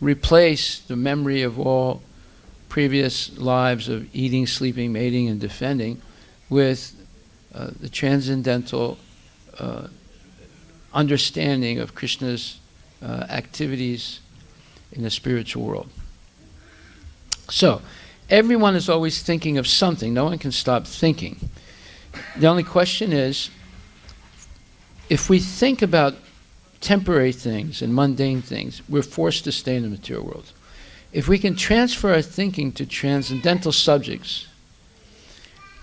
replace the memory of all previous lives of eating, sleeping, mating, and defending with the transcendental understanding of Krishna's activities in the spiritual world. So, everyone is always thinking of something. No one can stop thinking. The only question is, if we think about temporary things and mundane things, we're forced to stay in the material world. If we can transfer our thinking to transcendental subjects,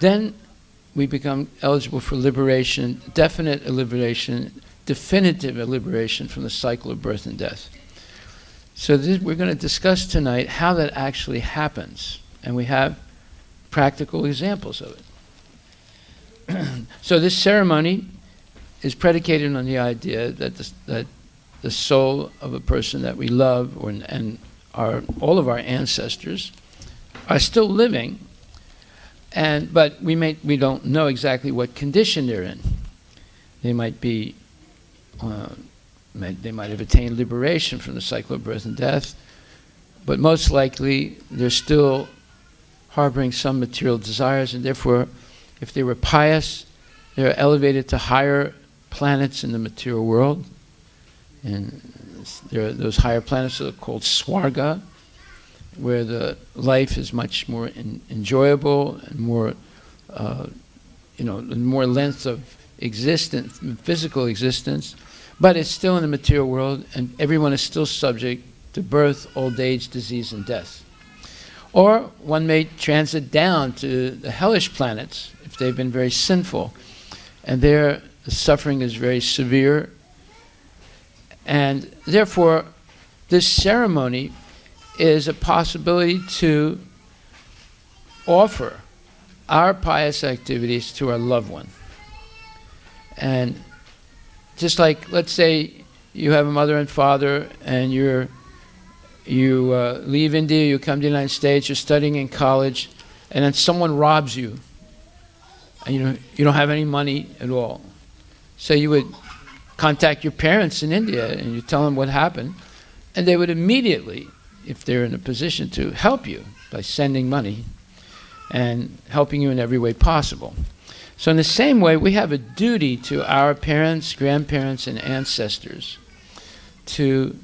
then we become eligible for liberation, definite liberation, definitive liberation from the cycle of birth and death. So we're going to discuss tonight how that actually happens, and we have practical examples of it. So this ceremony is predicated on the idea that the soul of a person that we love, and all of our ancestors, are still living, but we don't know exactly what condition they're in. They might be. They might have attained liberation from the cycle of birth and death, but most likely they're still harboring some material desires, and therefore, if they were pious, they're elevated to higher planets in the material world. And those higher planets are called Swarga, where the life is much more enjoyable and more, more length of existence, physical existence. But it's still in the material world, and everyone is still subject to birth, old age, disease, and death. Or one may transit down to the hellish planets if they've been very sinful, and there the suffering is very severe. And therefore, this ceremony is a possibility to offer our pious activities to our loved one. And just like, let's say you have a mother and father, and you leave India, you come to the United States, you're studying in college, and then someone robs you, and you don't have any money at all. So you would contact your parents in India, and you tell them what happened, and they would immediately, if they're in a position to, help you by sending money and helping you in every way possible. So in the same way, we have a duty to our parents, grandparents, and ancestors to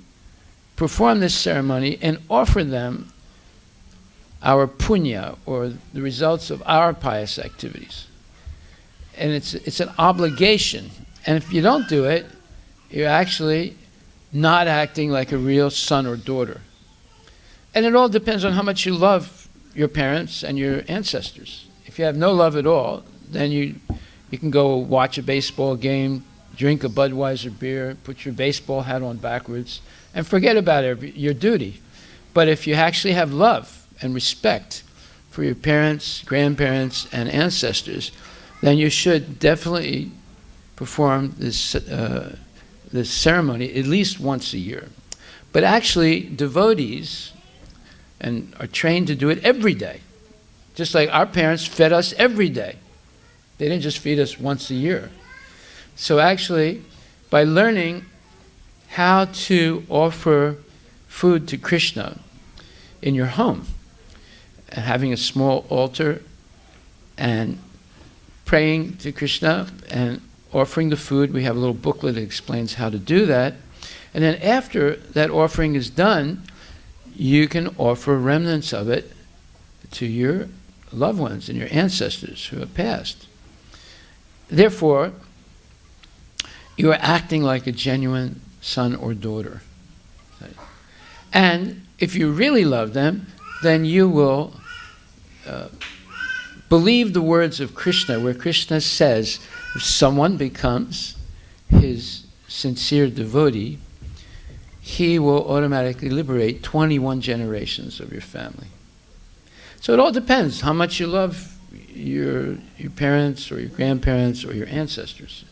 perform this ceremony and offer them our punya, or the results of our pious activities. And it's an obligation. And if you don't do it, you're actually not acting like a real son or daughter. And it all depends on how much you love your parents and your ancestors. If you have no love at all, then you can go watch a baseball game, drink a Budweiser beer, put your baseball hat on backwards, and forget about your duty. But if you actually have love and respect for your parents, grandparents, and ancestors, then you should definitely perform this ceremony at least once a year. But actually, devotees are trained to do it every day, just like our parents fed us every day. They didn't just feed us once a year. So actually, by learning how to offer food to Krishna in your home, and having a small altar, and praying to Krishna and offering the food, we have a little booklet that explains how to do that. And then after that offering is done, you can offer remnants of it to your loved ones and your ancestors who have passed. Therefore, you are acting like a genuine son or daughter. And if you really love them, then you will believe the words of Krishna, where Krishna says, if someone becomes his sincere devotee, he will automatically liberate 21 generations of your family. So it all depends how much you love your parents or your grandparents or your ancestors.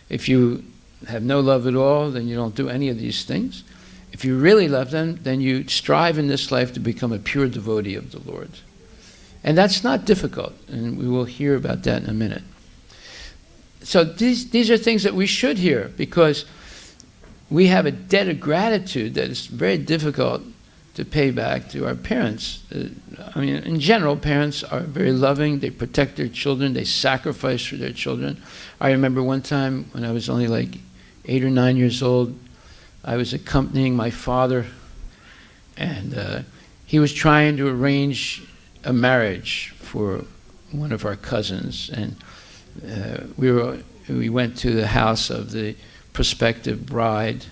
If you have no love at all, then you don't do any of these things. If you really love them, then you strive in this life to become a pure devotee of the Lord. And that's not difficult, and we will hear about that in a minute. So these are things that we should hear, because we have a debt of gratitude that is very difficult to pay back to our parents. I mean, in general, parents are very loving. They protect their children. They sacrifice for their children. I remember one time when I was only like 8 or 9 years old, I was accompanying my father, and he was trying to arrange a marriage for one of our cousins, and we went to the house of the prospective bride,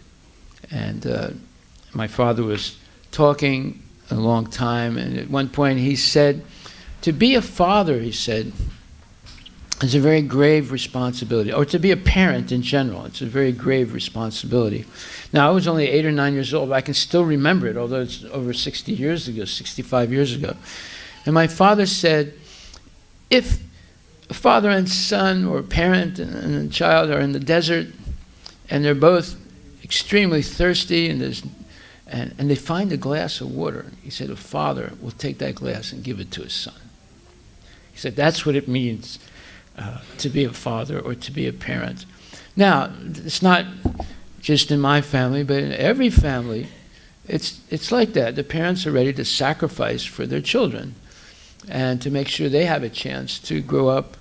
and my father was talking a long time, and at one point he said, to be a father, he said, is a very grave responsibility, or to be a parent in general, it's a very grave responsibility. Now, I was only 8 or 9 years old, but I can still remember it, although it's over 60 years ago, 65 years ago. And my father said, if a father and son, or a parent and a child are in the desert, and they're both extremely thirsty, and they find a glass of water, he said, a father will take that glass and give it to his son. He said, that's what it means to be a father or to be a parent. Now, it's not just in my family, but in every family, it's like that. The parents are ready to sacrifice for their children and to make sure they have a chance to grow up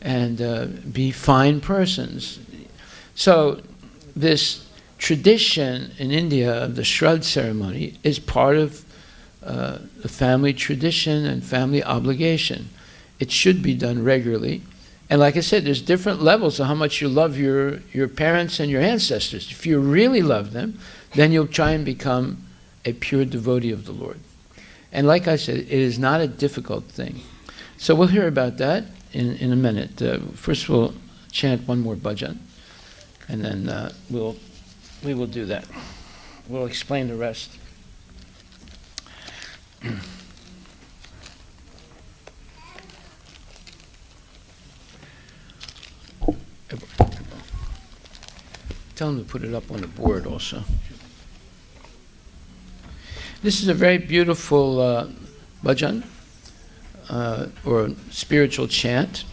and be fine persons. So this tradition in India of the Shraddha ceremony is part of the family tradition and family obligation. It should be done regularly. And like I said, there's different levels of how much you love your parents and your ancestors. If you really love them, then you'll try and become a pure devotee of the Lord. And like I said, it is not a difficult thing. So we'll hear about that in a minute. First we'll chant one more bhajan, and then we will do that. We'll explain the rest. Tell them to put it up on the board also. This is a very beautiful bhajan, or spiritual chant.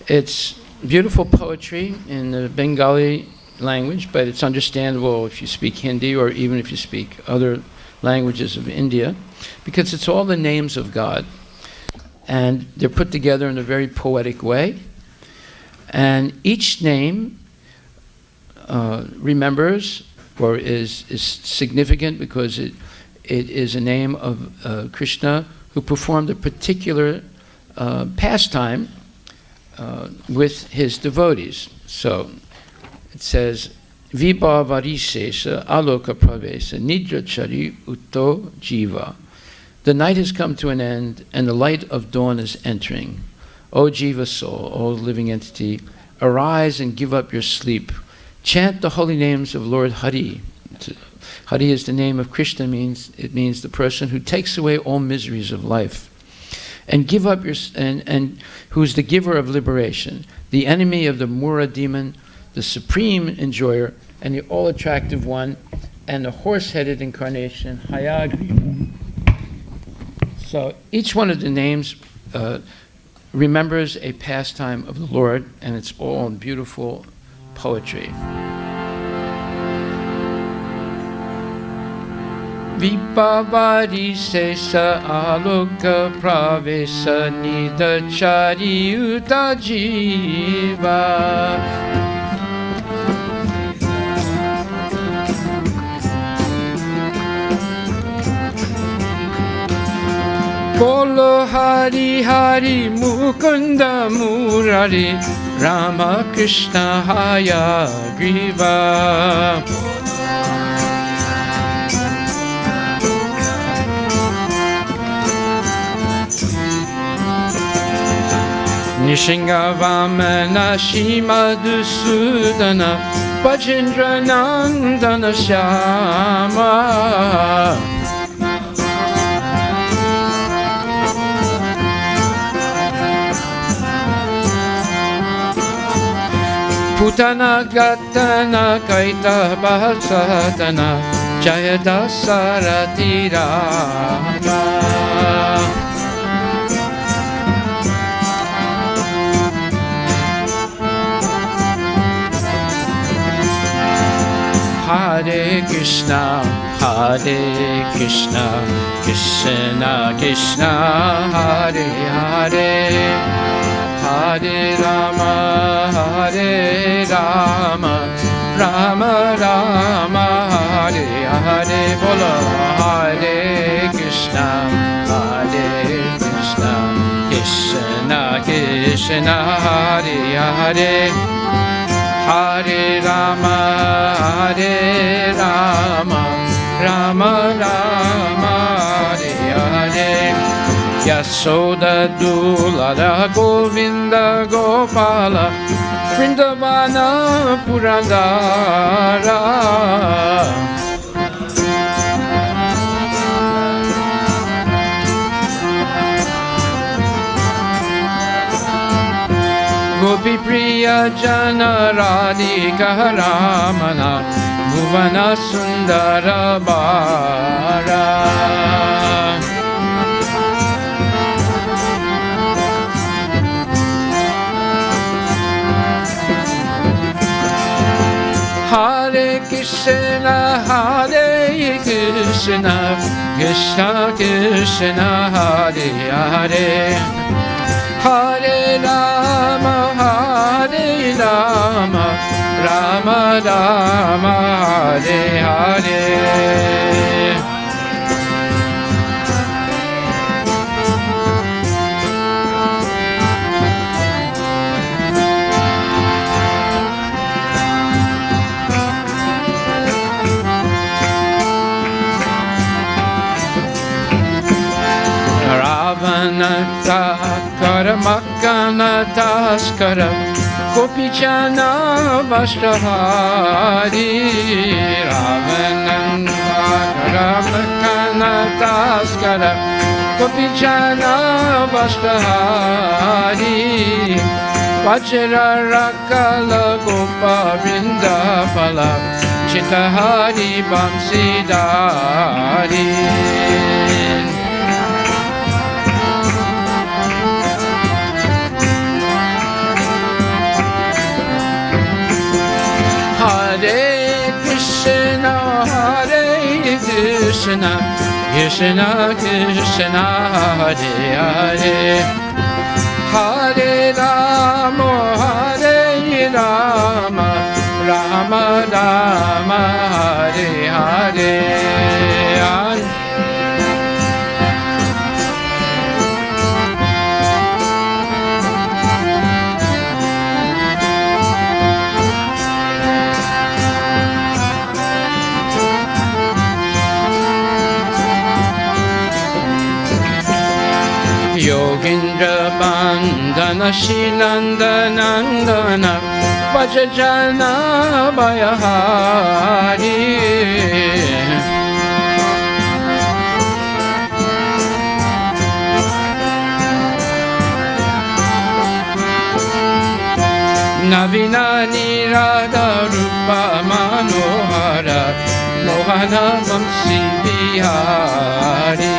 It's beautiful poetry in the Bengali language, but it's understandable if you speak Hindi or even if you speak other languages of India, because it's all the names of God. And they're put together in a very poetic way. And each name remembers or is significant because it is a name of Krishna who performed a particular pastime with his devotees. So it says, Vibhavarisesa aloka pravesa nidrachari utto jiva. The night has come to an end and the light of dawn is entering. O jiva soul, O living entity, arise and give up your sleep. Chant the holy names of Lord Hari. Hari is the name of Krishna, it means the person who takes away all miseries of life. And give up your and who is the giver of liberation, the enemy of the Mura demon, the supreme enjoyer, and the all-attractive one, and the horse-headed incarnation, Hayagriva. So each one of the names remembers a pastime of the Lord, and it's all in beautiful poetry. Vibhavarisesa aloka pravesa nidachari utajiva. Bolo Hari Hari Mukunda Murari Rama Krishna Hayagriva. Nishinga Vamana Shimadusudana Bhajendra Nandana Shyama. Putana Gatana Kaita Bhasatana Jayadasarati Rama. Hare Krishna, Hare Krishna, Krishna Krishna, Hare Hare, Hare Rama, Hare Rama, Rama Rama, Hare Hare. Bolo Hare Krishna, Krishna Krishna, Hare Hare, Hare Rama, Hare Rama, Rama Rama, Hare Hare. Yasoda Dulara Govinda Gopala, Vrindavana Purandara. Gopi Priya Jana Radhika Ramana Bhuvana Sundara Bara. Hare Krishna, Hare Krishna, Krishna Krishna, Hare Hare, Hare Rama, Hare Rama, Rama Rama, Hare Hare. Ravanata Karamakana Taskara Gopichana Vashtahari. Ravanata Karamakana Taskara Gopichana Vashtahari. Vajra Rakala Gopa Vrindapala Chitahari Bamsidari. Hare Krishna, Hare Krishna, Krishna Krishna, Hare Hare, Hare Rama, Hare Rama, Rama Rama, Hare Hare. Yogindra Bandana Shilanda Nandana Vajajana Bayahari. Navina Nirada Rupa Manohara Mohana Vamsi Bihari.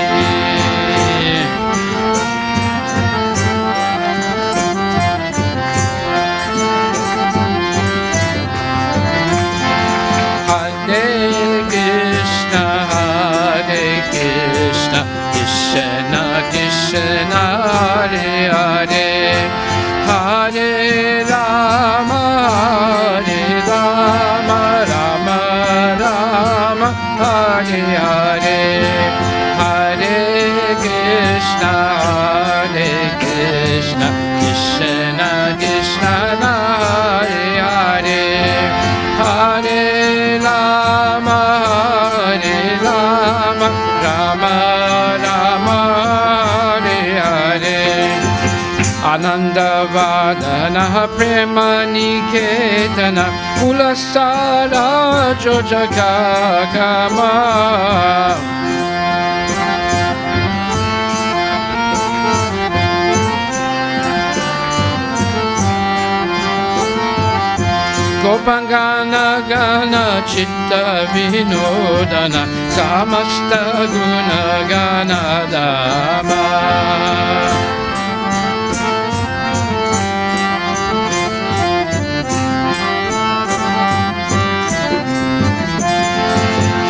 Krishna Krishna, Hare Hare, Hare Rama, Hare Rama, Rama Rama, Hare Hare, Hare Krishna, Krishna Krishna, Hare Hare, Hare Rama, Hare Rama, Rama Rama, Hare Hare. Ananda Vadana Prema Niketana Ulasara Jojakakama. Gopangana Gana Chitta Vinodana Samasta Guna Gana Dama.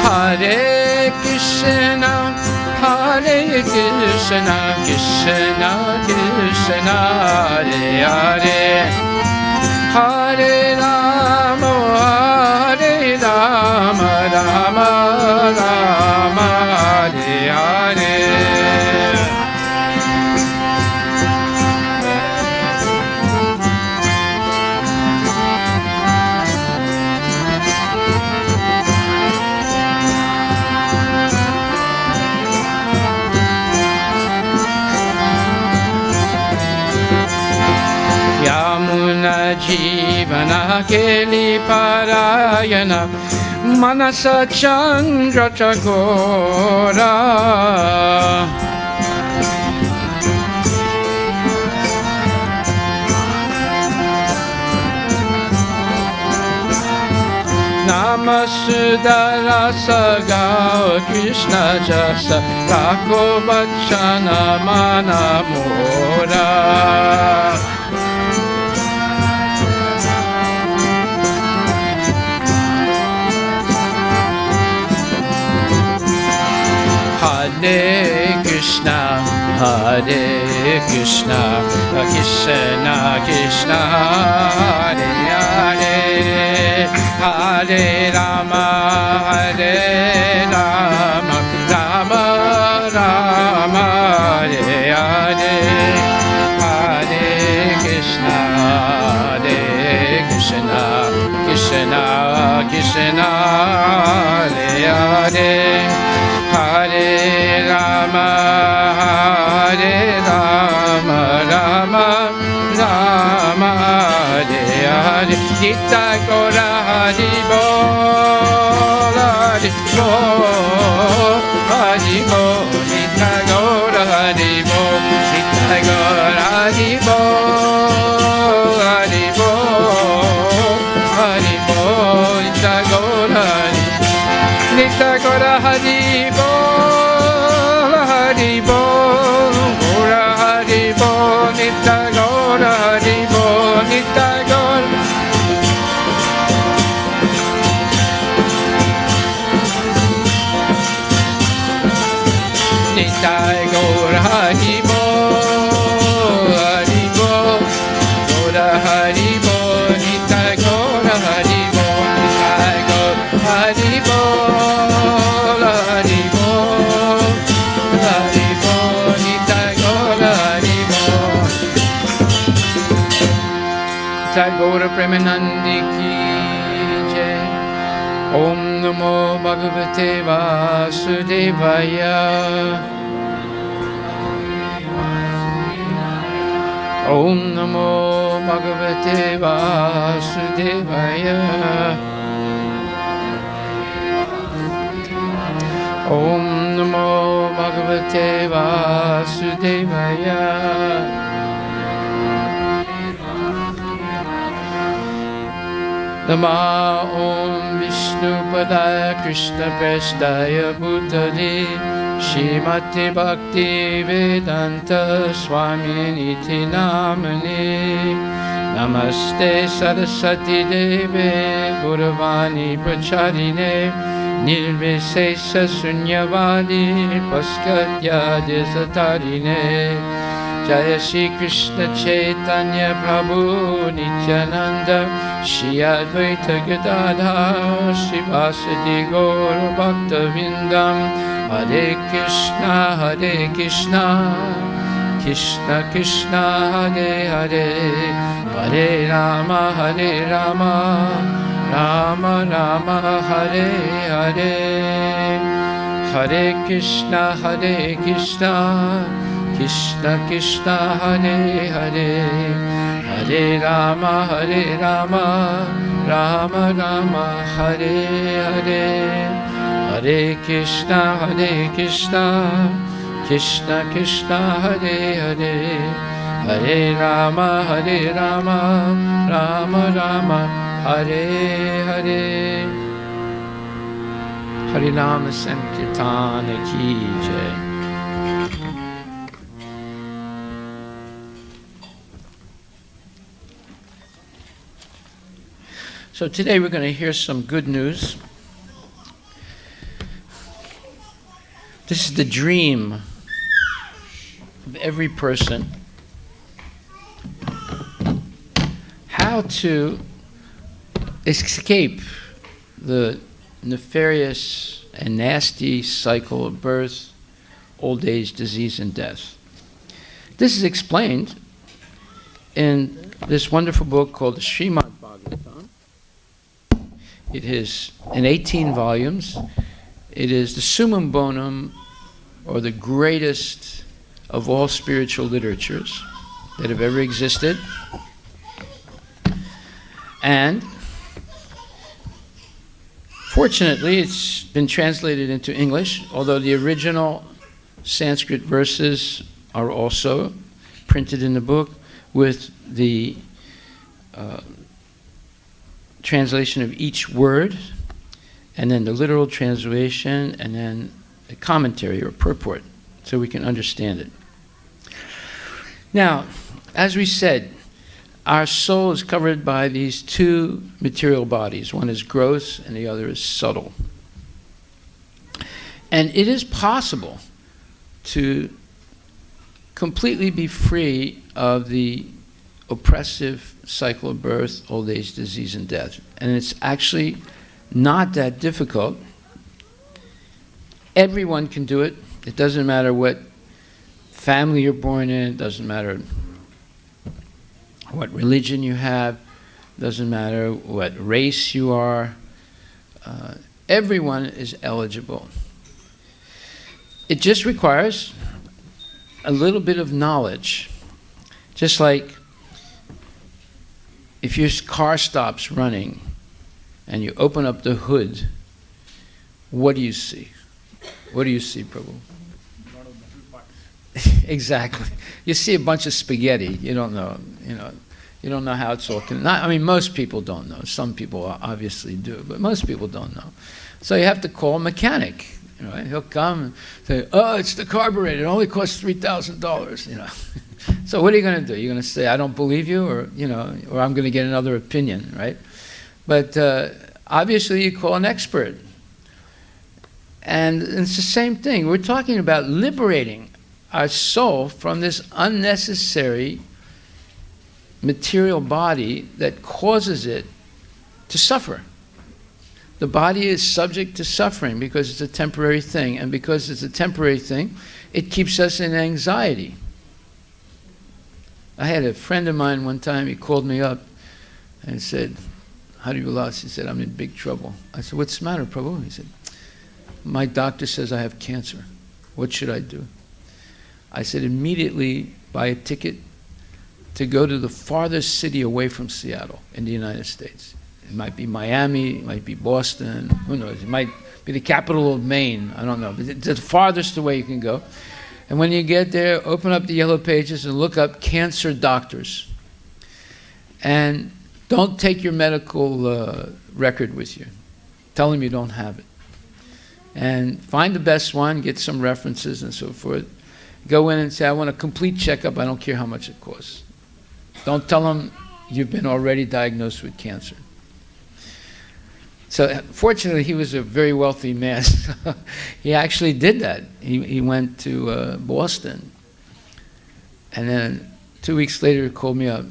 Hare Hare Krishna, Krishna Krishna, Hare Hare, Hare Rama, Hare Rama, Rama Rama, Hare Hare. Yamuna Jivana Keli Parayana Manasa Chandra Chakora Namasudara Sagao Krishna Jasa Rako Bachana Manamora Hare Krishna, Hare Krishna, Krishna Krishna, Hare Hare, Hare Rama, Hare Rama, Rama Rama, Hare Hare, Hare Krishna, Hare Krishna, Krishna Krishna, Hare Hare. Hare Rama, Hare Rama, Rama Rama, Hare Hare. Nitya Gaura Hari Bol, Hari Bol, Hari Bol. Nitya Gaura Hari Bol, Nitya Gaura Hari Bol, Hari Bol, Hari Bol. Nitya Gaura Hari Bol, Nitya Gaura Hari Bol, Hari Bol, Gaura Hari Bol, Nitya Gaura Hari Bol, Nitya Gaura. Nitya Gaura Hari Bol, Hari Bol, Gaura Hari Bol, Nitya Gaura Hari Bol, Nitya Gaura Hari Bol, Hari Bol, Hari Bol, Nitya Gaura Hari Bol. Nitya Gaura Premanandi ki jai. Om Namo Bhagavate Vasudevaya. Om Namo Bhagavate Vasudevaya. Om Namo Bhagavate Vasudevaya. Nama Om Vishnu Padaya Krishna Prestaya Bhutale Shrimati Bhakti Vedanta Swami Niti Namane Namaste Saraswati Deve Gauravani Pracharine Nirvishesha Sunyavadi Paskatya Desatarine Jaya Shri Krishna Chaitanya Prabhu Nityananda Shri Advaita Gadadhar Shri Vasadi Gaura Bhakta Vindam Hare Krishna Krishna Krishna Hare Hare Hare Rama Rama Rama Hare Hare Hare Krishna Krishna Krishna Hare Hare Hare Rama Rama Rama Hare Hare Hare Krishna Krishna Krishna Hare Hare Hare Rama Rama Rama Hare Hare. Harinam Sankirtan Ki Jai. So today we're going to hear some good news. This is the dream of every person. How to escape the nefarious and nasty cycle of birth, old age, disease, and death. This is explained in this wonderful book called the Srimad Bhagavatam. It is in 18 volumes. It is the summum bonum, or the greatest of all spiritual literatures that have ever existed. And fortunately, it's been translated into English, although the original Sanskrit verses are also printed in the book with the translation of each word, and then the literal translation, and then a commentary or purport, so we can understand it. Now, as we said, our soul is covered by these two material bodies. One is gross and the other is subtle. And it is possible to completely be free of the oppressive cycle of birth, old age, disease, and death. And it's actually not that difficult. Everyone can do it. It doesn't matter what family you're born in, it doesn't matter what religion you have, doesn't matter what race you are. Everyone is eligible. It just requires a little bit of knowledge. Just like if your car stops running and you open up the hood, what do you see? What do you see, Prabhu? Exactly. You see a bunch of spaghetti. You don't know, you don't know how it's all connected. I mean, most people don't know. Some people obviously do, but most people don't know. So you have to call a mechanic. Right? He'll come and say, "Oh, it's the carburetor. It only costs $3,000." So what are you going to do? You're going to say, "I don't believe you," or or I'm going to get another opinion, right? But obviously, you call an expert. And it's the same thing. We're talking about liberating our soul from this unnecessary material body that causes it to suffer. The body is subject to suffering because it's a temporary thing, and because it's a temporary thing, it keeps us in anxiety. I had a friend of mine one time, he called me up and said, Harivilas, he said, "I'm in big trouble." I said, "What's the matter, Prabhu?" He said, "My doctor says I have cancer. What should I do?" I said, "Immediately buy a ticket to go to the farthest city away from Seattle in the United States. It might be Miami, it might be Boston, who knows? It might be the capital of Maine, I don't know. But it's the farthest away you can go. And when you get there, open up the yellow pages and look up cancer doctors. And don't take your medical record with you. Tell them you don't have it. And find the best one, get some references and so forth. Go in and say, I want a complete checkup, I don't care how much it costs. Don't tell them you've been already diagnosed with cancer." So fortunately, he was a very wealthy man. He actually did that. He went to Boston. And then 2 weeks later, he called me up.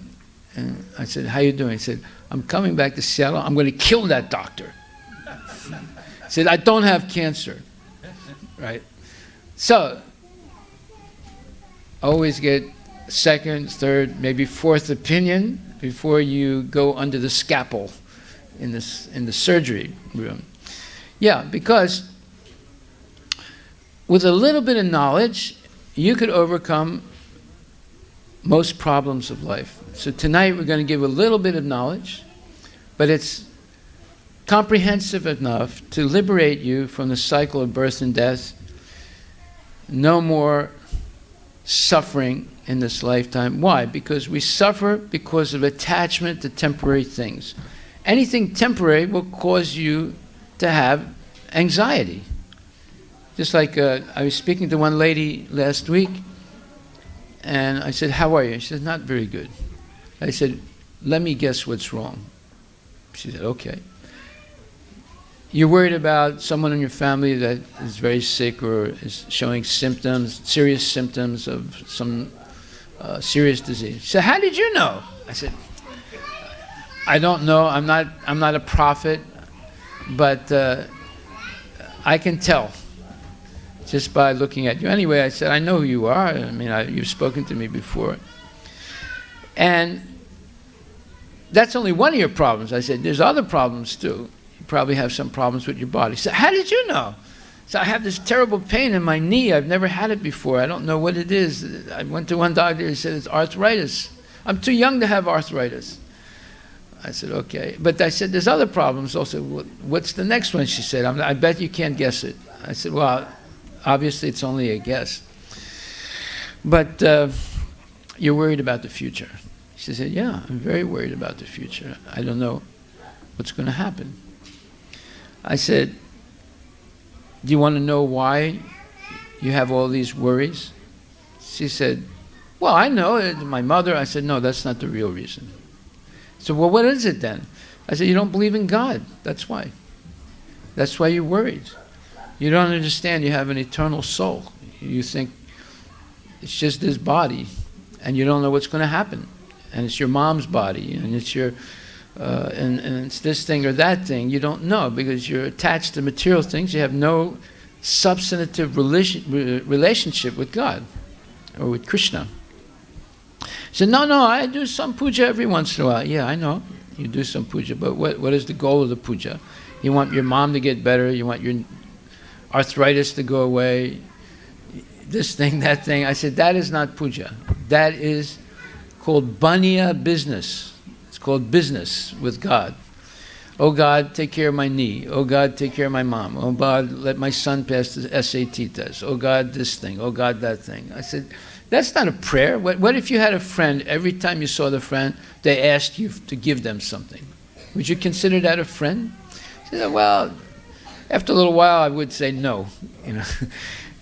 And I said, "How you doing?" He said, "I'm coming back to Seattle. I'm going to kill that doctor." He said, "I don't have cancer." Right? So, always get second, third, maybe fourth opinion before you go under the scalpel in the surgery room. Yeah, because with a little bit of knowledge, you could overcome most problems of life. So tonight we're going to give a little bit of knowledge, but it's comprehensive enough to liberate you from the cycle of birth and death. No more suffering in this lifetime. Why? Because we suffer because of attachment to temporary things. Anything temporary will cause you to have anxiety. Just like I was speaking to one lady last week, and I said, "How are you?" She said, "Not very good." I said, "Let me guess what's wrong." She said, "Okay." you're worried about someone in your family that is very sick or is showing symptoms, serious symptoms of some serious disease. She said, how did you know? I said, I don't know. I'm not a prophet, but I can tell just by looking at you. Anyway, I said, I know who you are. I mean, you've spoken to me before. And that's only one of your problems. I said, there's other problems too. You probably have some problems with your body. She said, how did you know? So I have this terrible pain in my knee. I've never had it before. I don't know what it is. I went to one doctor. He said, it's arthritis. I'm too young to have arthritis. I said, okay. But I said, there's other problems also. What's the next one? She said, I bet you can't guess it. I said, well, obviously it's only a guess. But you're worried about the future. She said, yeah, I'm very worried about the future. I don't know what's going to happen. I said, do you want to know why you have all these worries? She said, well, I know, my mother. I said, no, that's not the real reason. So, well, what is it then? I said, you don't believe in God. That's why. That's why you're worried. You don't understand you have an eternal soul. You think it's just this body, and you don't know what's going to happen. And it's your mom's body, and it's your, and it's this thing or that thing. You don't know because you're attached to material things. You have no substantive relationship with God or with Krishna. He said, no, I do some puja every once in a while. Yeah, I know, you do some puja, but what is the goal of the puja? You want your mom to get better, you want your arthritis to go away, this thing, that thing. I said, that is not puja. That is called banya business. It's called business with God. Oh God, take care of my knee. Oh God, take care of my mom. Oh God, let my son pass the SAT test. Oh God, this thing. Oh God, that thing. I said, that's not a prayer. What if you had a friend, every time you saw the friend, they asked you to give them something? Would you consider that a friend? She said, well, after a little while, I would say no. You know.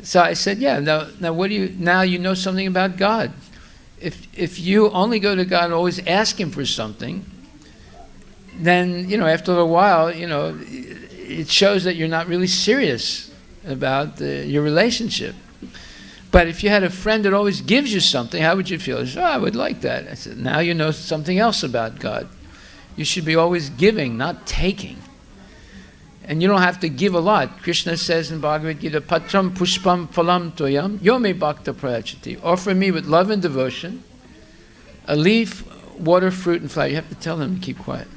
So I said, yeah, now what do you, now you know something about God. If you only go to God and always ask Him for something, then, you know, after a little while, you know, it shows that you're not really serious about your relationship. But if you had a friend that always gives you something, how would you feel? I said, oh, I would like that. I said, now you know something else about God. You should be always giving, not taking. And you don't have to give a lot. Krishna says in Bhagavad Gita, Patram pushpam phalam toyam yome bhakta prayachati. Offer me with love and devotion a leaf, water, fruit, and flower. You have to tell them to keep quiet.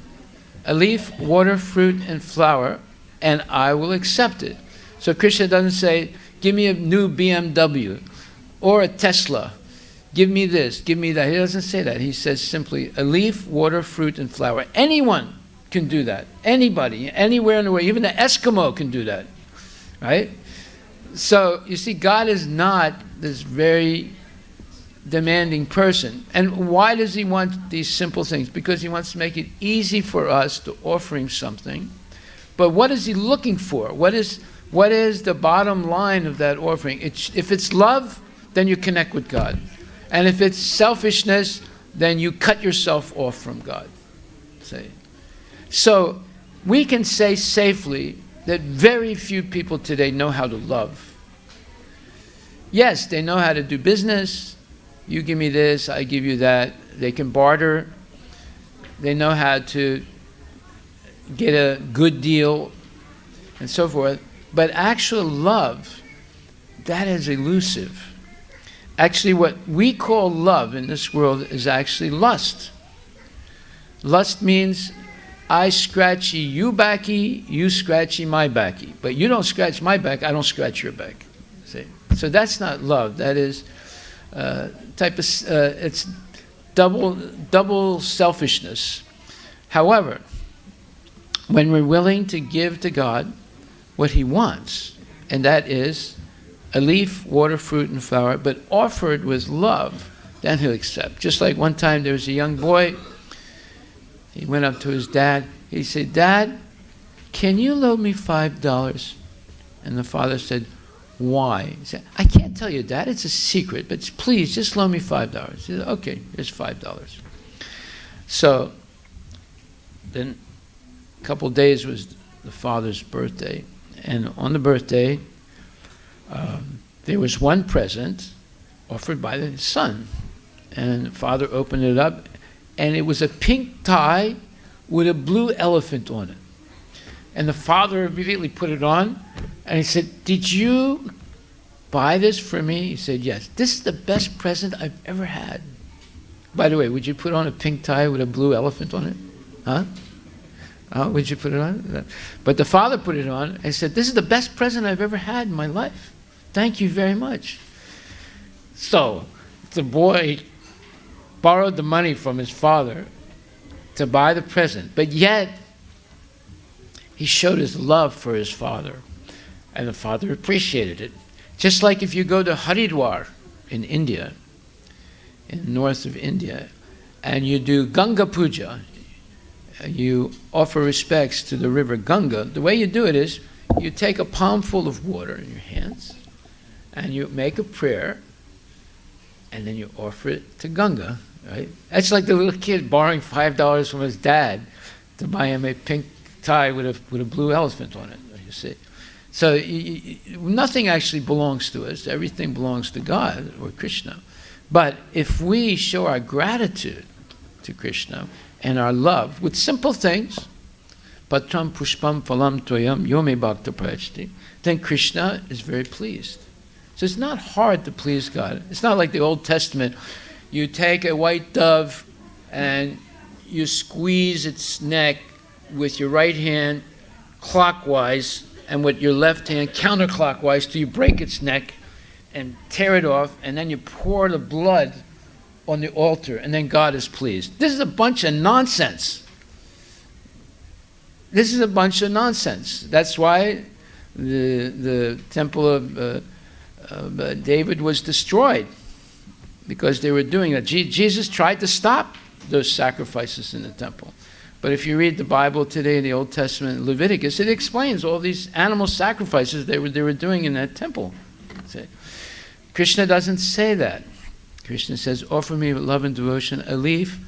A leaf, water, fruit, and flower, and I will accept it. So Krishna doesn't say, give me a new BMW or a Tesla. Give me this, give me that. He doesn't say that. He says simply, a leaf, water, fruit, and flower. Anyone can do that. Anybody, anywhere in the world. Even the Eskimo can do that. Right? So, you see, God is not this very demanding person. And why does He want these simple things? Because He wants to make it easy for us to offer Him something. But what is He looking for? What is the bottom line of that offering? If it's love, then you connect with God. And if it's selfishness, then you cut yourself off from God. See? So we can say safely that very few people today know how to love. Yes, they know how to do business. You give me this, I give you that. They can barter. They know how to get a good deal and so forth. But actual love, that is elusive. Actually, what we call love in this world is actually lust. Lust means I scratchy you backy, you scratchy my backy. But you don't scratch my back, I don't scratch your back. See? So that's not love. That is it's double selfishness. However, when we're willing to give to God what He wants, and that is a leaf, water, fruit, and flower, but offered with love, then He'll accept. Just like one time there was a young boy, he went up to his dad, he said, Dad, can you loan me $5? And the father said, why? He said, I can't tell you, Dad, it's a secret, but please, just loan me $5. He said, okay, here's $5. So, then a couple days was the father's birthday. And on the birthday, there was one present offered by the son. And the father opened it up, and it was a pink tie with a blue elephant on it. And the father immediately put it on, and he said, "Did you buy this for me?" He said, "Yes. This is the best present I've ever had." By the way, would you put on a pink tie with a blue elephant on it? Huh? Would you put it on? But the father put it on and said, "This is the best present I've ever had in my life. Thank you very much." So the boy borrowed the money from his father to buy the present, but yet he showed his love for his father, and the father appreciated it. Just like if you go to Haridwar in India, in the north of India, and you do Ganga Puja, you offer respects to the river Ganga. The way you do it is you take a palmful of water in your hands and you make a prayer, and then you offer it to Ganga, right? That's like the little kid borrowing $5 from his dad to buy him a pink tie with a blue elephant on it, you see. So nothing actually belongs to us. Everything belongs to God or Krishna. But if we show our gratitude to Krishna and our love with simple things, patram pushpam phalam toyam yome bhakta prachti, then Krishna is very pleased. So it's not hard to please God. It's not like the Old Testament. You take a white dove and you squeeze its neck with your right hand clockwise and with your left hand counterclockwise till you break its neck and tear it off, and then you pour the blood on the altar, and then God is pleased. This is a bunch of nonsense. This is a bunch of nonsense. That's why the temple of David was destroyed, because they were doing that. Jesus tried to stop those sacrifices in the temple. But if you read the Bible today, in the Old Testament, Leviticus, it explains all these animal sacrifices they were doing in that temple. See? Krishna doesn't say that. Krishna says, "Offer me with love and devotion a leaf,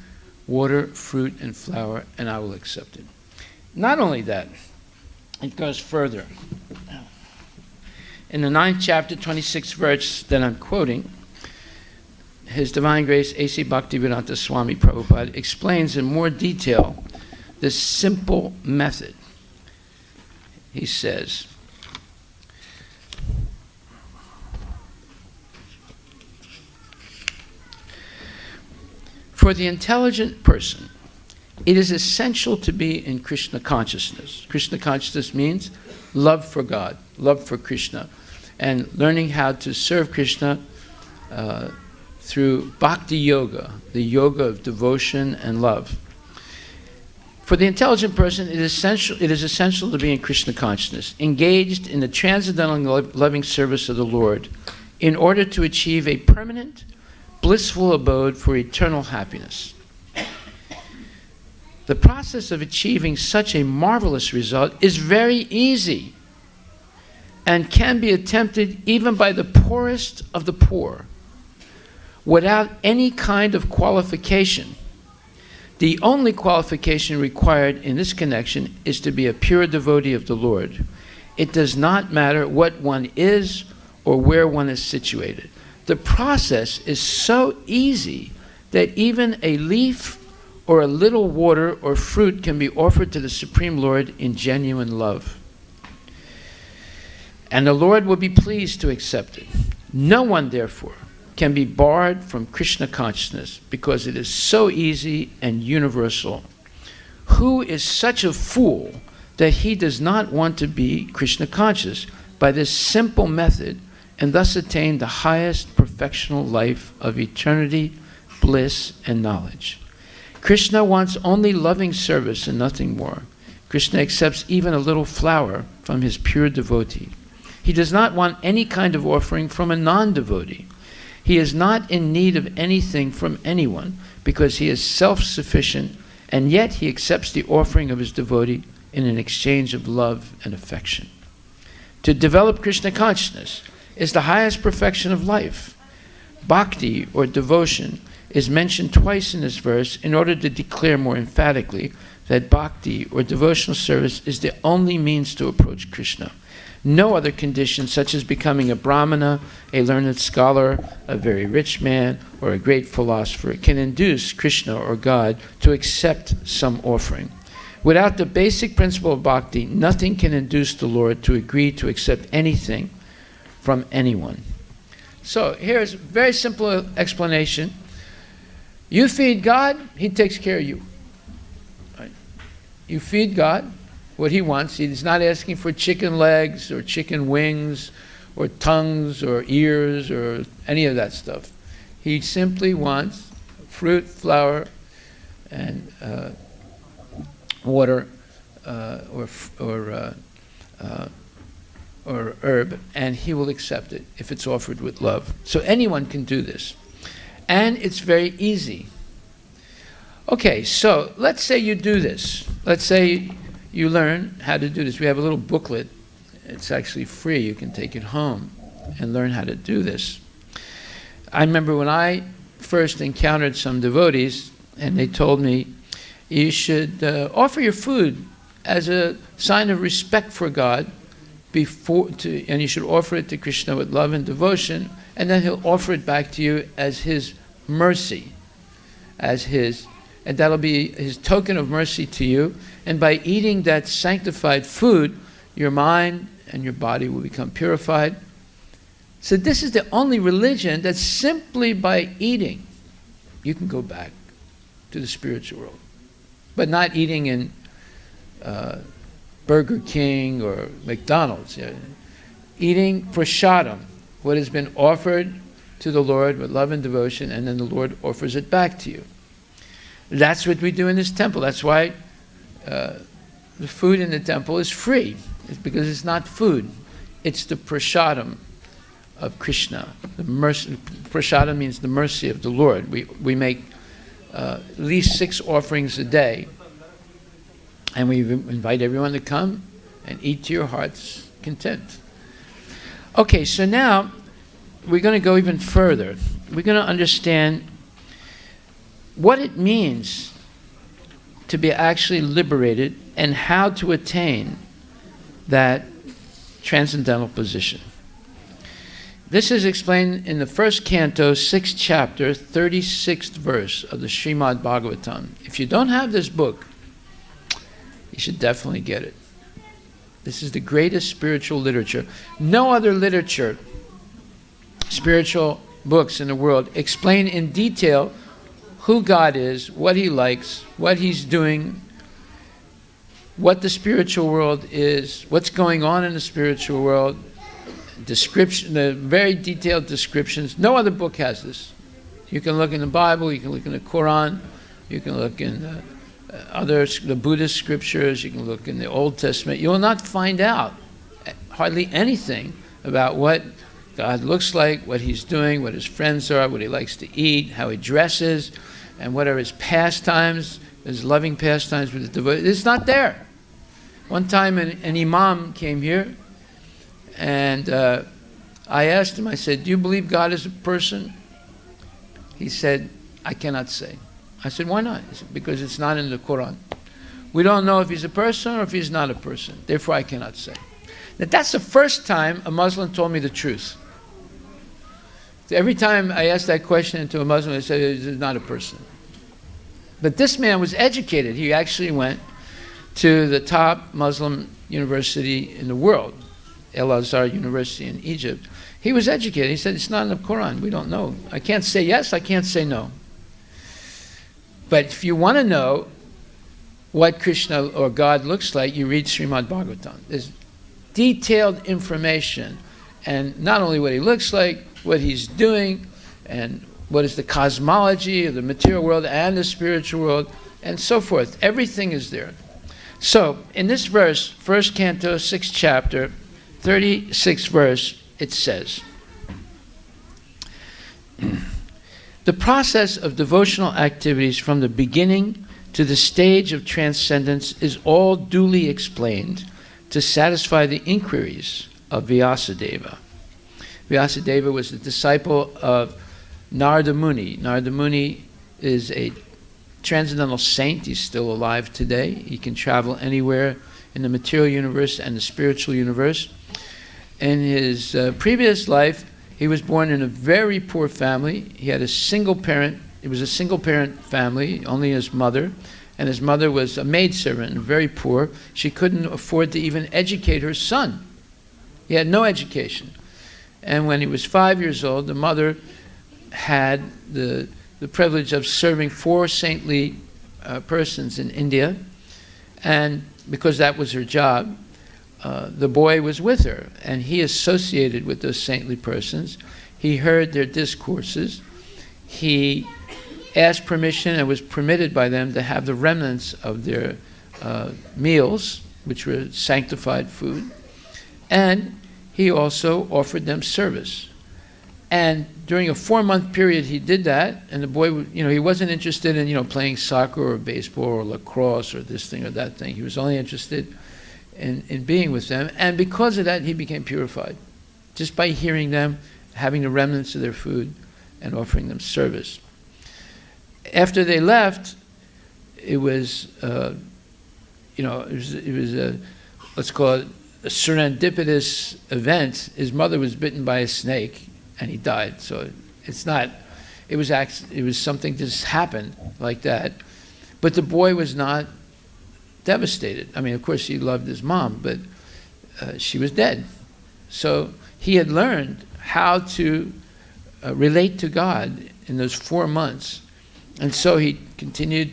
water, fruit, and flower, and I will accept it." Not only that, it goes further. In the 9th chapter, 26th verse that I'm quoting, His Divine Grace A.C. Bhaktivedanta Swami Prabhupada explains in more detail this simple method. He says, "For the intelligent person, it is essential to be in Krishna consciousness." Krishna consciousness means love for God, love for Krishna, and learning how to serve Krishna through bhakti yoga, the yoga of devotion and love. For the intelligent person, it is essential to be in Krishna consciousness, engaged in the transcendental loving service of the Lord, in order to achieve a permanent, blissful abode for eternal happiness. The process of achieving such a marvelous result is very easy and can be attempted even by the poorest of the poor, without any kind of qualification. The only qualification required in this connection is to be a pure devotee of the Lord. It does not matter what one is or where one is situated. The process is so easy that even a leaf or a little water or fruit can be offered to the Supreme Lord in genuine love. And the Lord will be pleased to accept it. No one, therefore, can be barred from Krishna consciousness because it is so easy and universal. Who is such a fool that he does not want to be Krishna conscious by this simple method and thus attain the highest perfectional life of eternity, bliss, and knowledge? Krishna wants only loving service and nothing more. Krishna accepts even a little flower from his pure devotee. He does not want any kind of offering from a non-devotee. He is not in need of anything from anyone because he is self-sufficient, and yet he accepts the offering of his devotee in an exchange of love and affection. To develop Krishna consciousness is the highest perfection of life. Bhakti, or devotion, is mentioned twice in this verse in order to declare more emphatically that bhakti, or devotional service, is the only means to approach Krishna. No other condition, such as becoming a brahmana, a learned scholar, a very rich man, or a great philosopher, can induce Krishna or God to accept some offering. Without the basic principle of bhakti, nothing can induce the Lord to agree to accept anything from anyone. So here's a very simple explanation. You feed God, He takes care of you. Right? You feed God what He wants. He's not asking for chicken legs or chicken wings or tongues or ears or any of that stuff. He simply wants fruit, flour, and water or herb, and He will accept it if it's offered with love. So anyone can do this. And it's very easy. Okay, so let's say you do this. Let's say you learn how to do this. We have a little booklet. It's actually free. You can take it home and learn how to do this. I remember when I first encountered some devotees, and they told me, you should offer your food as a sign of respect for God, and you should offer it to Krishna with love and devotion, and then He'll offer it back to you as His mercy, and that'll be His token of mercy to you. And by eating that sanctified food, your mind and your body will become purified. So this is the only religion that simply by eating, you can go back to the spiritual world. But not eating in Burger King or McDonald's. Yeah. Eating prasadam, what has been offered to the Lord with love and devotion, and then the Lord offers it back to you. That's what we do in this temple. That's why the food in the temple is free. It's because it's not food. It's the prasadam of Krishna. The mercy. Prasadam means the mercy of the Lord. We make at least 6 offerings a day. And we invite everyone to come and eat to your heart's content. Okay, so now we're going to go even further. We're going to understand what it means to be actually liberated and how to attain that transcendental position. This is explained in the first canto, 6th chapter, 36th verse of the Srimad Bhagavatam. If you don't have this book, you should definitely get it. This is the greatest spiritual literature. No other literature, spiritual books in the world, explain in detail who God is, what He likes, what He's doing, what the spiritual world is, what's going on in the spiritual world, description, the very detailed descriptions. No other book has this. You can look in the Bible, you can look in the Quran, you can look in the Buddhist scriptures, you can look in the Old Testament. You will not find out hardly anything about what God looks like, what He's doing, what His friends are, what He likes to eat, how He dresses, and what are His pastimes, His loving pastimes with the devotees. It's not there. One time an imam came here, and I asked him, I said, do you believe God is a person? He said, I cannot say. I said, why not? He said, because it's not in the Quran. We don't know if He's a person or if He's not a person. Therefore, I cannot say. Now, that's the first time a Muslim told me the truth. So every time I asked that question to a Muslim, they said, he's not a person. But this man was educated. He actually went to the top Muslim university in the world, El Azhar University in Egypt. He was educated. He said, it's not in the Quran. We don't know. I can't say yes, I can't say no. But if you want to know what Krishna or God looks like, you read Srimad Bhagavatam. There's detailed information, and not only what He looks like, what He's doing, and what is the cosmology of the material world and the spiritual world, and so forth. Everything is there. So, in this verse, 1st canto, 6th chapter, 36th verse, it says, the process of devotional activities from the beginning to the stage of transcendence is all duly explained to satisfy the inquiries of Vyasadeva. Vyasadeva was the disciple of Narada Muni. Narada Muni is a transcendental saint. He's still alive today. He can travel anywhere in the material universe and the spiritual universe. In his previous life, he was born in a very poor family. He had a single parent. It was a single parent family, only his mother. And his mother was a maidservant and very poor. She couldn't afford to even educate her son. He had no education. And when he was 5 years old, the mother had the privilege of serving 4 saintly persons in India. And because that was her job, the boy was with her. And he associated with those saintly persons. He heard their discourses. He asked permission and was permitted by them to have the remnants of their meals, which were sanctified food. And he also offered them service. And during a 4-month period, he did that. And the boy, he wasn't interested in, playing soccer or baseball or lacrosse or this thing or that thing. He was only interested in being with them. And because of that, he became purified, just by hearing them, having the remnants of their food, and offering them service. After they left, it was, let's call it a serendipitous event. His mother was bitten by a snake, and he died. So it was something just happened like that. But the boy was not devastated. I mean, of course, he loved his mom, but she was dead. So he had learned how to relate to God in those 4 months. And so he continued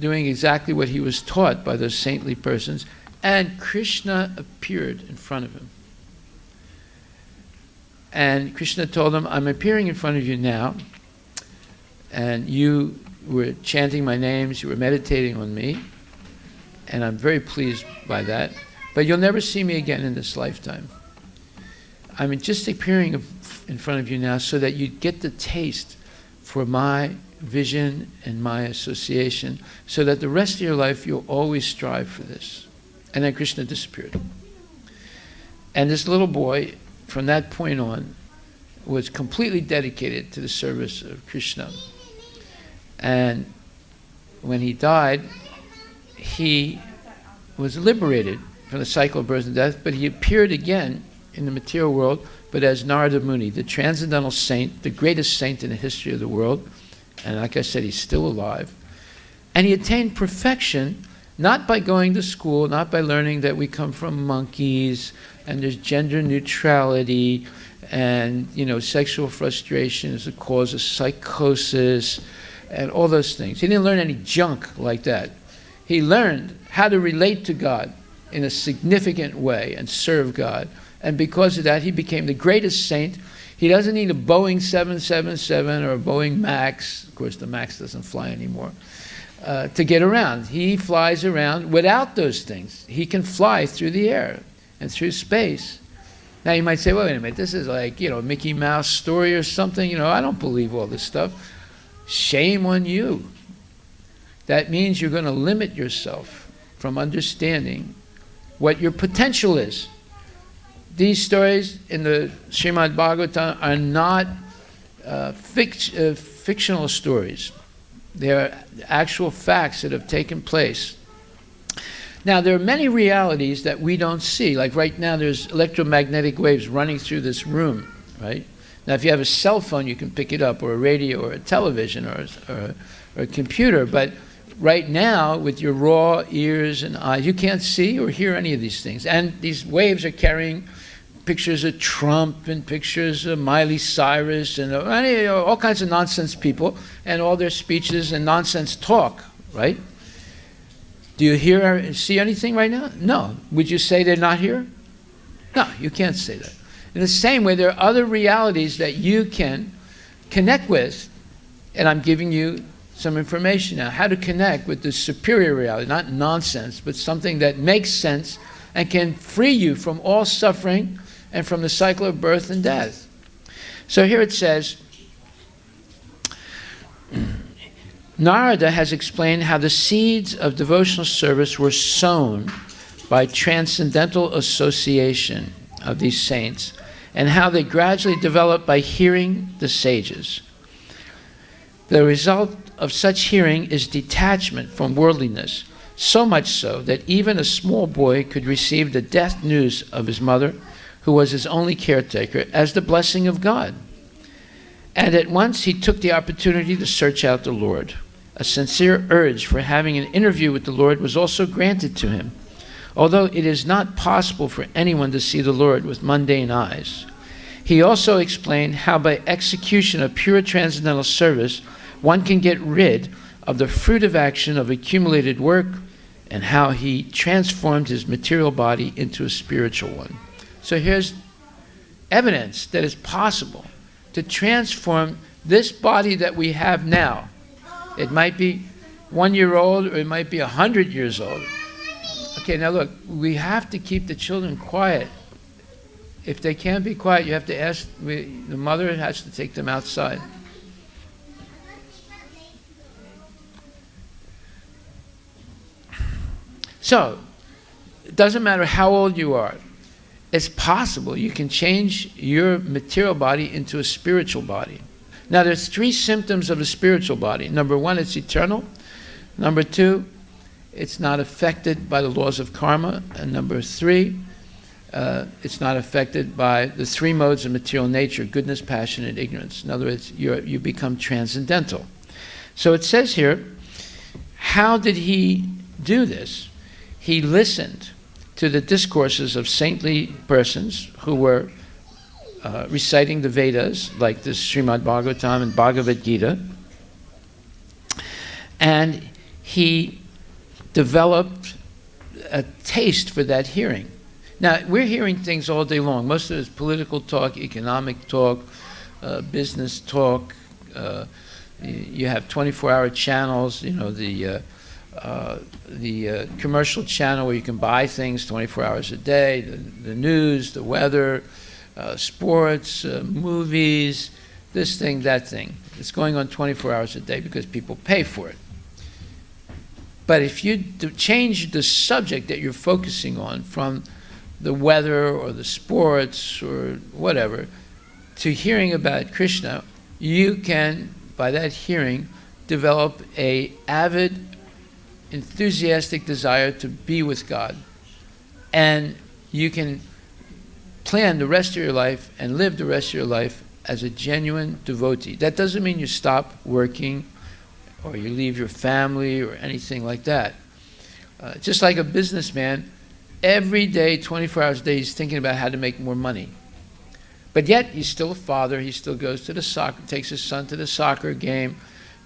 doing exactly what he was taught by those saintly persons, and Krishna appeared in front of him. And Krishna told him, I'm appearing in front of you now, and you were chanting my names, you were meditating on me, and I'm very pleased by that, but you'll never see me again in this lifetime. I'm just appearing in front of you now so that you get the taste for my vision and my association, so that the rest of your life you'll always strive for this. And then Krishna disappeared. And this little boy, from that point on, was completely dedicated to the service of Krishna. And when he died, he was liberated from the cycle of birth and death, but he appeared again in the material world, but as Narada Muni, the transcendental saint, the greatest saint in the history of the world. And like I said, he's still alive. And he attained perfection, not by going to school, not by learning that we come from monkeys, and there's gender neutrality, and sexual frustration is a cause of psychosis, and all those things. He didn't learn any junk like that. He learned how to relate to God in a significant way and serve God. And because of that, he became the greatest saint. He doesn't need a Boeing 777 or a Boeing Max. Of course, the Max doesn't fly anymore. To get around. He flies around without those things. He can fly through the air and through space. Now you might say, wait a minute, this is like, a Mickey Mouse story or something. I don't believe all this stuff. Shame on you. That means you're going to limit yourself from understanding what your potential is. These stories in the Srimad Bhagavatam are not fictional stories. They are actual facts that have taken place. Now, there are many realities that we don't see. Like right now, there's electromagnetic waves running through this room, right? Now, if you have a cell phone, you can pick it up, or a radio, or a television, or a computer. But right now, with your raw ears and eyes, you can't see or hear any of these things. And these waves are carrying pictures of Trump and pictures of Miley Cyrus and all kinds of nonsense people and all their speeches and nonsense talk, right? Do you hear or see anything right now? No. Would you say they're not here? No, you can't say that. In the same way, there are other realities that you can connect with, and I'm giving you some information now, how to connect with the superior reality, not nonsense, but something that makes sense and can free you from all suffering and from the cycle of birth and death. So here it says, Narada has explained how the seeds of devotional service were sown by transcendental association of these saints, and how they gradually developed by hearing the sages. The result of such hearing is detachment from worldliness, so much so that even a small boy could receive the death news of his mother, who was his only caretaker, as the blessing of God. And at once he took the opportunity to search out the Lord. A sincere urge for having an interview with the Lord was also granted to him, although it is not possible for anyone to see the Lord with mundane eyes. He also explained how by execution of pure transcendental service, one can get rid of the fruit of action of accumulated work, and how he transformed his material body into a spiritual one. So here's evidence that it's possible to transform this body that we have now. It might be 1 year old, or it might be 100 years old. Okay, now look, we have to keep the children quiet. If they can't be quiet, you have to ask, the mother has to take them outside. So, it doesn't matter how old you are. It's possible you can change your material body into a spiritual body. Now, there's 3 symptoms of a spiritual body. Number 1, it's eternal. Number 2, it's not affected by the laws of karma. And number 3, it's not affected by the 3 modes of material nature: goodness, passion, and ignorance. In other words, you become transcendental. So it says here, how did he do this? He listened to the discourses of saintly persons who were reciting the Vedas, like this Srimad Bhagavatam and Bhagavad Gita, and he developed a taste for that hearing. Now, we're hearing things all day long. Most of it is political talk, economic talk, business talk. You have 24-hour channels, the commercial channel where you can buy things 24 hours a day, the news, the weather, sports, movies, this thing, that thing. It's going on 24 hours a day because people pay for it. But if you change the subject that you're focusing on from the weather or the sports or whatever to hearing about Krishna, you can, by that hearing, develop a avid, enthusiastic desire to be with God. And you can plan the rest of your life and live the rest of your life as a genuine devotee. That doesn't mean you stop working or you leave your family or anything like that. Just like a businessman, every day, 24 hours a day, he's thinking about how to make more money. But yet, he's still a father. He still goes to the soccer, takes his son to the soccer game,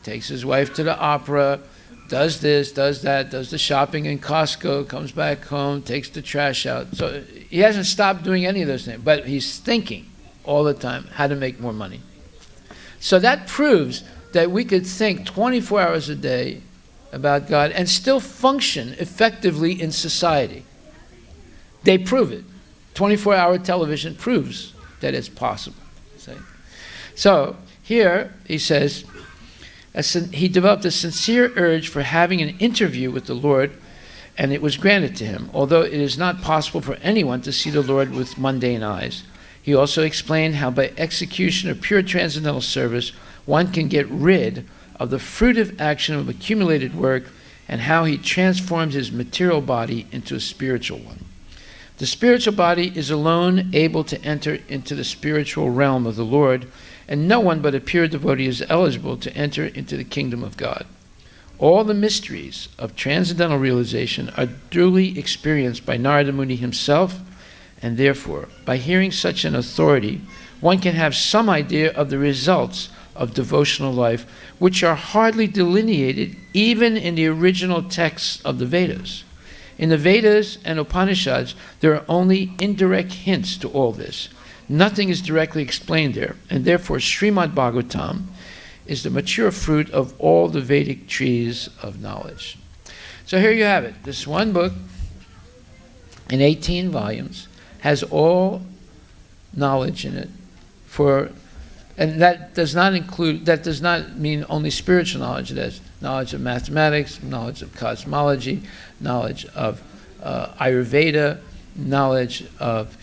takes his wife to the opera, does this, does that, does the shopping in Costco, comes back home, takes the trash out. So he hasn't stopped doing any of those things, but he's thinking all the time how to make more money. So that proves that we could think 24 hours a day about God and still function effectively in society. They prove it. 24-hour television proves that it's possible. So here he says, he developed a sincere urge for having an interview with the Lord, and it was granted to him, although it is not possible for anyone to see the Lord with mundane eyes. He also explained how by execution of pure transcendental service, one can get rid of the fruit of action of accumulated work, and how he transformed his material body into a spiritual one. The spiritual body is alone able to enter into the spiritual realm of the Lord, and no one but a pure devotee is eligible to enter into the kingdom of God. All the mysteries of transcendental realization are duly experienced by Narada Muni himself, and therefore, by hearing such an authority, one can have some idea of the results of devotional life, which are hardly delineated even in the original texts of the Vedas. In the Vedas and Upanishads, there are only indirect hints to all this. Nothing is directly explained there, and therefore Srimad Bhagavatam is the mature fruit of all the Vedic trees of knowledge. So here you have it. This one book, in 18 volumes, has all knowledge in it and that does not mean only spiritual knowledge. It has knowledge of mathematics, knowledge of cosmology, knowledge of Ayurveda, knowledge of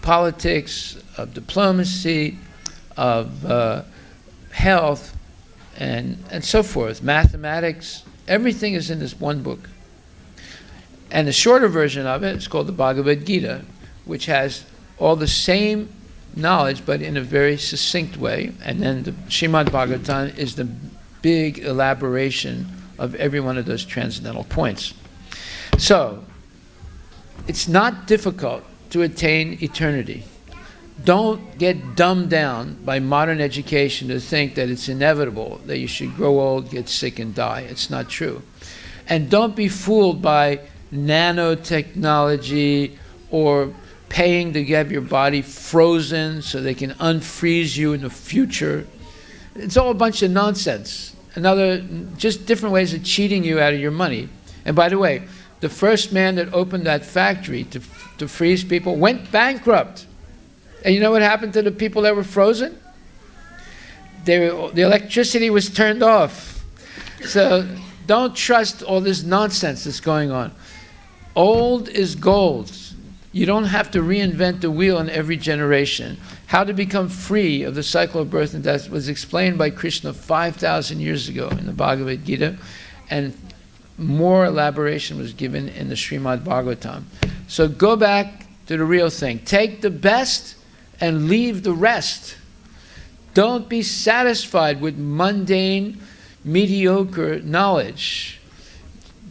politics, of diplomacy, of health, and so forth. Mathematics, everything is in this one book. And the shorter version of it is called the Bhagavad Gita, which has all the same knowledge, but in a very succinct way. And then the Srimad Bhagavatam is the big elaboration of every one of those transcendental points. So, it's not difficult to attain eternity. Don't get dumbed down by modern education to think that it's inevitable, that you should grow old, get sick, and die. It's not true. And don't be fooled by nanotechnology or paying to have your body frozen so they can unfreeze you in the future. It's all a bunch of nonsense. Just different ways of cheating you out of your money. And by the way, the first man that opened that factory to freeze people went bankrupt. And you know what happened to the people that were frozen? The electricity was turned off. So don't trust all this nonsense that's going on. Old is gold. You don't have to reinvent the wheel in every generation. How to become free of the cycle of birth and death was explained by Krishna 5,000 years ago in the Bhagavad Gita, and more elaboration was given in the Srimad Bhagavatam. So go back to the real thing. Take the best and leave the rest. Don't be satisfied with mundane, mediocre knowledge.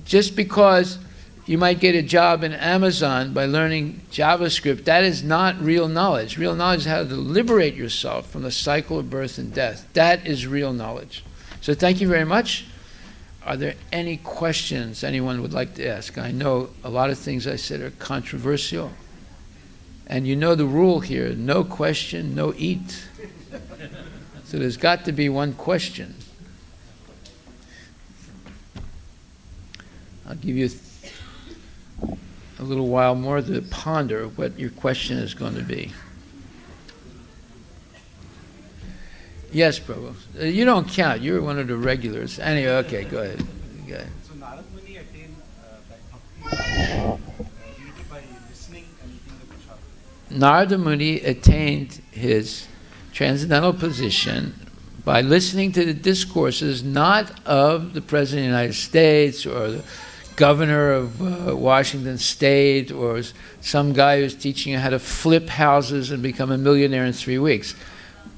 Just because you might get a job in Amazon by learning JavaScript, that is not real knowledge. Real knowledge is how to liberate yourself from the cycle of birth and death. That is real knowledge. So thank you very much. Are there any questions anyone would like to ask? I know a lot of things I said are controversial. And you know the rule here, no question, no eat. So there's got to be one question. I'll give you a little while more to ponder what your question is going to be. Yes, Prabhu. You don't count. You're one of the regulars. Anyway, okay, go ahead. Go ahead. So Narad Muni attained that bhakti by listening and eating the prasad. Narada Muni attained his transcendental position by listening to the discourses not of the President of the United States or the governor of Washington State or some guy who's teaching you how to flip houses and become a millionaire in 3 weeks.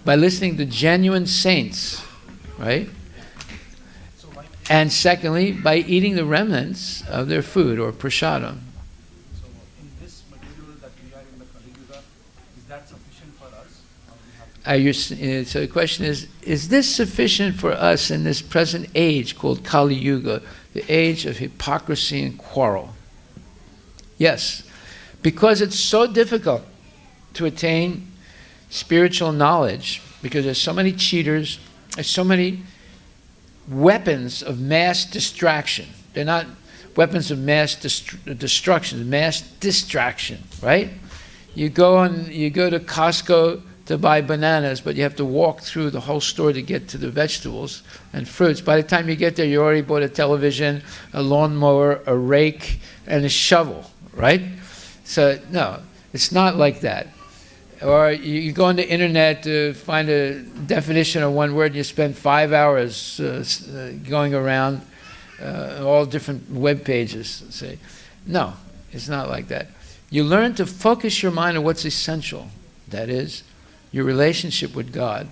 By listening to genuine saints, right? And secondly, by eating the remnants of their food or prasadam. So in this material that we are in the Kali Yuga, is that sufficient for us? Are you, so the question is this sufficient for us in this present age called Kali Yuga, the age of hypocrisy and quarrel? Yes, because it's so difficult to attain spiritual knowledge, because there's so many cheaters, there's so many weapons of mass distraction. They're not weapons of mass destruction, mass distraction, right? You go to Costco to buy bananas, but you have to walk through the whole store to get to the vegetables and fruits. By the time you get there, you already bought a television, a lawnmower, a rake, and a shovel, right? So no, it's not like that. Or you go on the internet to find a definition of one word, and you spend 5 hours going around all different web pages. Say, no, it's not like that. You learn to focus your mind on what's essential. That is, your relationship with God.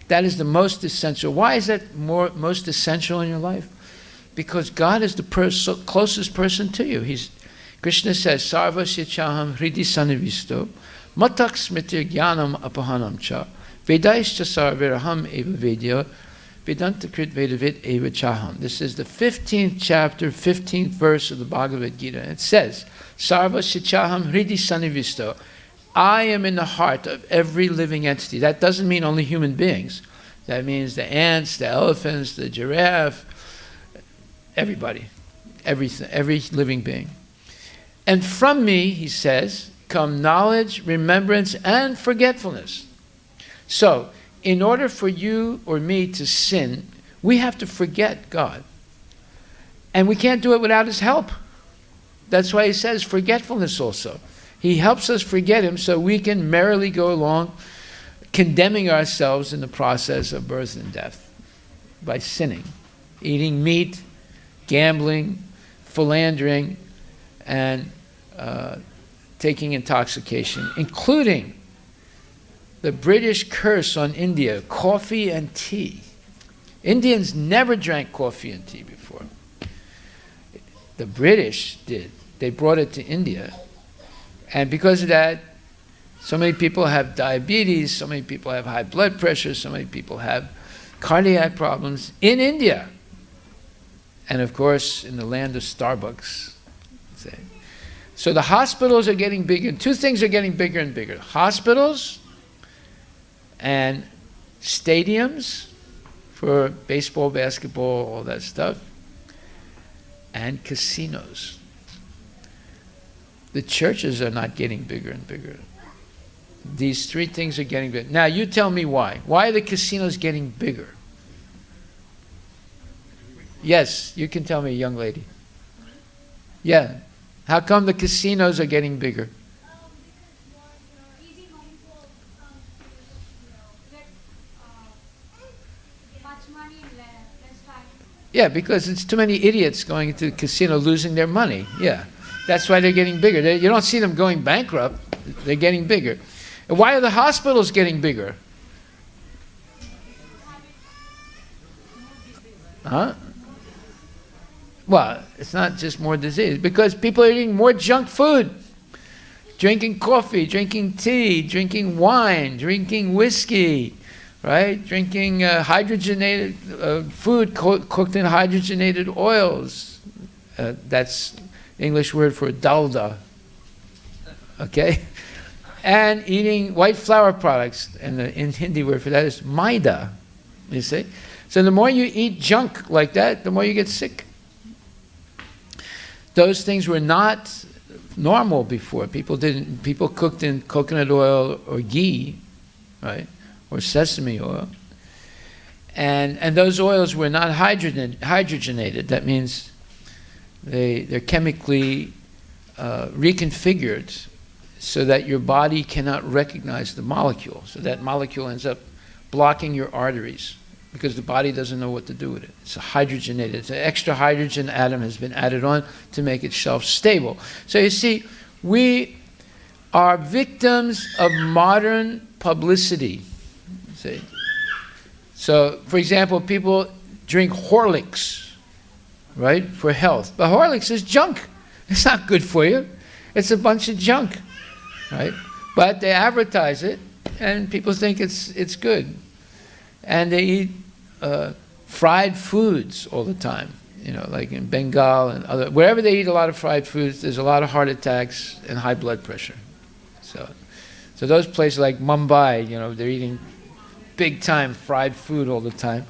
That is the most essential. Why is that most essential in your life? Because God is the closest person to you. Krishna says, Sarvasya chaham hridi sanivisto, matak smritir jnanam apahanam cha, vedaischa sarviraham eva vedya, vedantakrit vedavid eva chaham. This is the 15th chapter, 15th verse of the Bhagavad Gita. It says, Sarvasya chaham hridi sanivisto. I am in the heart of every living entity. That doesn't mean only human beings. That means the ants, the elephants, the giraffe, everybody, every living being. And from me, he says, come knowledge, remembrance, and forgetfulness. So, in order for you or me to sin, we have to forget God. And we can't do it without his help. That's why he says forgetfulness also. He helps us forget him so we can merrily go along condemning ourselves in the process of birth and death. by sinning, eating meat, gambling, philandering, and taking intoxication, including the British curse on India, coffee and tea. Indians never drank coffee and tea before. The British did. They brought it to India. And because of that, so many people have diabetes, so many people have high blood pressure, so many people have cardiac problems in India. And of course, in the land of Starbucks. So the hospitals are getting bigger. Two things are getting bigger and bigger. Hospitals and stadiums for baseball, basketball, all that stuff, and casinos. The churches are not getting bigger and bigger. These three things are getting bigger. Now you tell me why. Why are the casinos getting bigger? Yes, you can tell me, young lady. Yeah. How come the casinos are getting bigger? Yeah, because it's too many idiots going into the casino losing their money. Yeah, that's why they're getting bigger. You don't see them going bankrupt. They're getting bigger. And why are the hospitals getting bigger? Huh? Well, it's not just more disease. Because people are eating more junk food. Drinking coffee, drinking tea, drinking wine, drinking whiskey. Right? Drinking hydrogenated food cooked in hydrogenated oils. That's English word for dalda. Okay? And eating white flour products. And the in Hindi word for that is maida. You see? So the more you eat junk like that, the more you get sick. Those things were not normal before. People cooked in coconut oil or ghee, right? Or sesame oil. And those oils were not hydrogenated. That means they're chemically reconfigured so that your body cannot recognize the molecule. So that molecule ends up blocking your arteries because the body doesn't know what to do with it. It's hydrogenated. It's an extra hydrogen atom has been added on to make it shelf-stable. So you see, we are victims of modern publicity. See? So, for example, people drink Horlicks, right, for health. But Horlicks is junk. It's not good for you. It's a bunch of junk, right? But they advertise it, and people think it's good. And they eat fried foods all the time, you know, like in Bengal and wherever they eat a lot of fried foods, there's a lot of heart attacks and high blood pressure. So those places like Mumbai, you know, they're eating big time fried food all the time.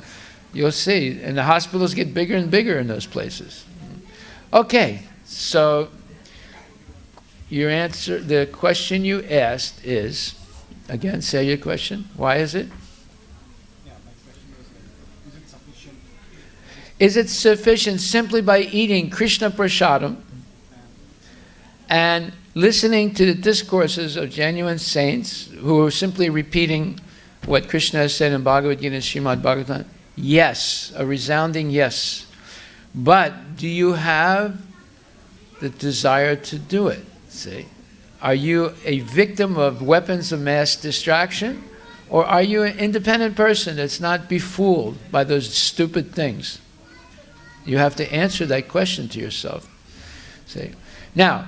You'll see. And the hospitals get bigger and bigger in those places. Okay, so your answer, the question you asked is, again, say your question. Why is it? Yeah, my question was, is it sufficient? Is it sufficient simply by eating Krishna Prasadam and listening to the discourses of genuine saints who are simply repeating what Krishna has said in Bhagavad Gita and Srimad Bhagavatam? Yes, a resounding yes. But do you have the desire to do it? See? Are you a victim of weapons of mass distraction? Or are you an independent person that's not befooled by those stupid things? You have to answer that question to yourself. See? Now,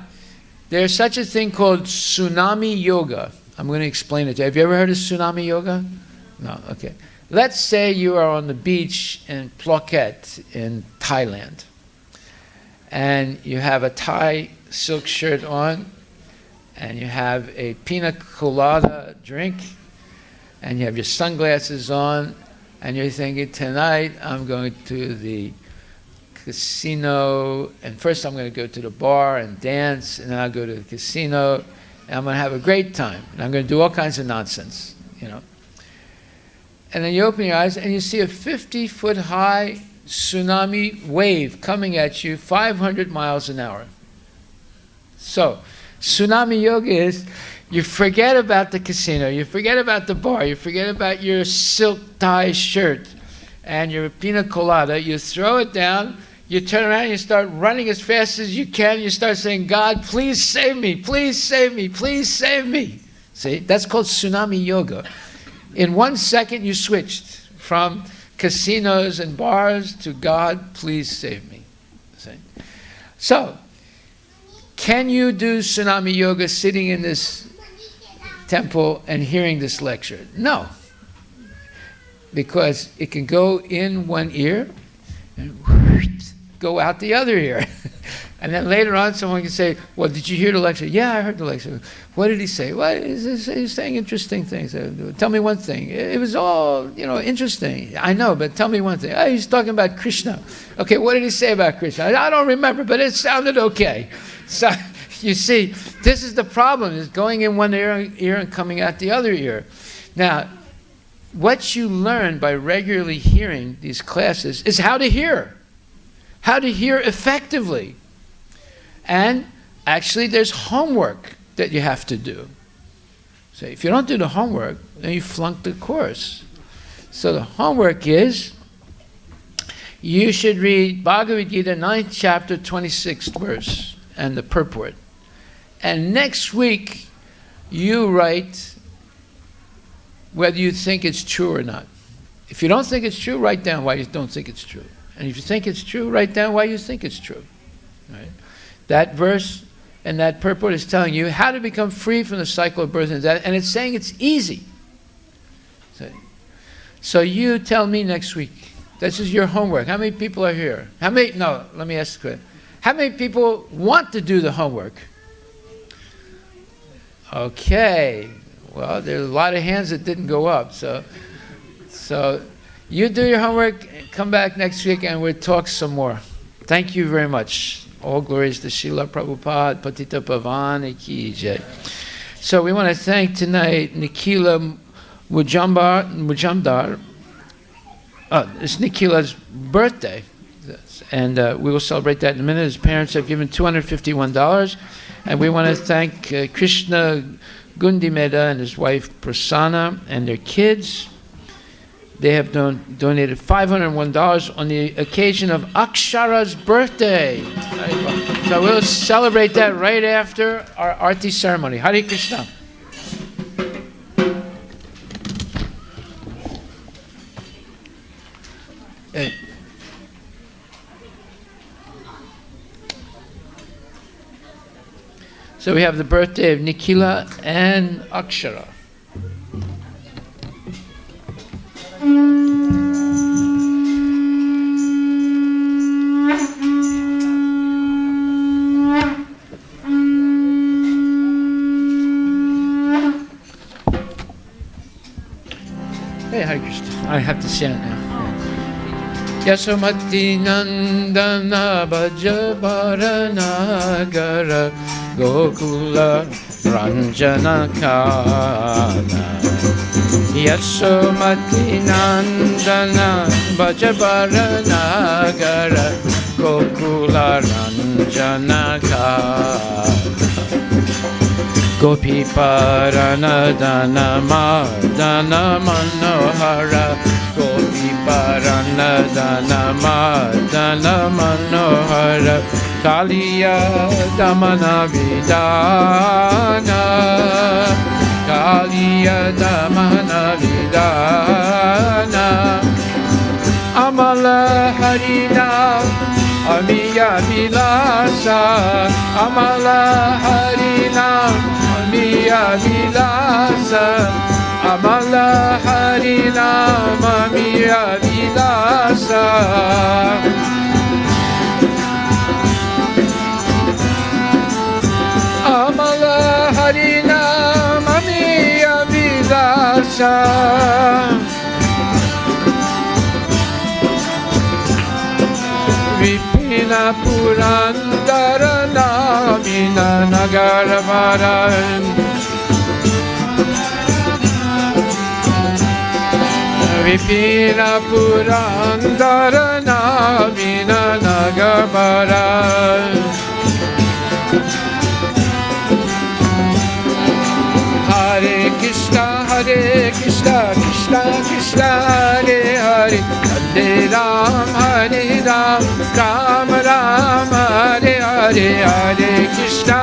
there's such a thing called tsunami yoga. I'm going to explain it to you. Have you ever heard of tsunami yoga? No, okay. Let's say you are on the beach in Phuket in Thailand. And you have a Thai silk shirt on, and you have a pina colada drink, and you have your sunglasses on, and you're thinking, tonight I'm going to the casino, and first I'm going to go to the bar and dance, and then I'll go to the casino, and I'm going to have a great time, and I'm going to do all kinds of nonsense, you know. And then you open your eyes, and you see a 50-foot high tsunami wave coming at you 500 miles an hour. So, tsunami yoga is, you forget about the casino, you forget about the bar, you forget about your silk tie shirt, and your pina colada, you throw it down, you turn around, you start running as fast as you can, you start saying, God, please save me, please save me, please save me. See, that's called tsunami yoga. In 1 second, you switched from casinos and bars to God, please save me. See? So, can you do tsunami yoga sitting in this temple and hearing this lecture? No. Because it can go in one ear and go out the other ear. And then later on someone can say, well, did you hear the lecture? Yeah, I heard the lecture. What did he say? Well, he's saying interesting things. Tell me one thing. It was all, interesting. I know, but tell me one thing. Oh, he's talking about Krishna. Okay, what did he say about Krishna? I don't remember, but it sounded okay. So, you see, this is the problem, is going in one ear and coming out the other ear. Now, what you learn by regularly hearing these classes is how to hear effectively. And actually, there's homework that you have to do. So if you don't do the homework, then you flunk the course. So the homework is, you should read Bhagavad Gita 9th chapter, 26th verse, and the purport. And next week, you write whether you think it's true or not. If you don't think it's true, write down why you don't think it's true. And if you think it's true, write down why you think it's true. Right? That verse and that purport is telling you how to become free from the cycle of birth and death, and it's saying it's easy. So you tell me next week. This is your homework. How many people are here? Let me ask the question. How many people want to do the homework? Okay. Well, there's a lot of hands that didn't go up. So you do your homework, come back next week, and we'll talk some more. Thank you very much. All glories to Srila Prabhupada, Patita Pavani Ki Jai. So we want to thank tonight Nikhila Mujamdar. It's Nikhila's birthday, and we will celebrate that in a minute. His parents have given $251, and we want to thank Krishna Gundimeda and his wife Prasanna and their kids. They have donated $501 on the occasion of Akshara's birthday. So we'll celebrate that right after our Arti ceremony. Hare Krishna. Hey. So we have the birthday of Nikhila and Akshara. Hey, Hare Krishna. I have to chant now. Yasomati Nandana Bhajabaranagara Gokula Ranjana Kana Yasomati Nandana Bhajabaranagara Gokula Ranjana Kana Gopi Paranadana Madana Manohara Gopi Paranadana Madana Manohara Kaliya Damana Vidana Kaliya Damana Vidana Amala Harina Amiya Vilasa Amala Harina Amiya Vilasa Amala Harina Amiya Vilasa Amala Harina Amiya Vilasa Vipina Purandara Namina Nagaravaran Vipina Purandara Namina Nagaravaran Hare Krishna, Krishna Krishna, Hare Hare Hare Hare Ram Hare Ram Ram Ram Hare Hare Hare Krishna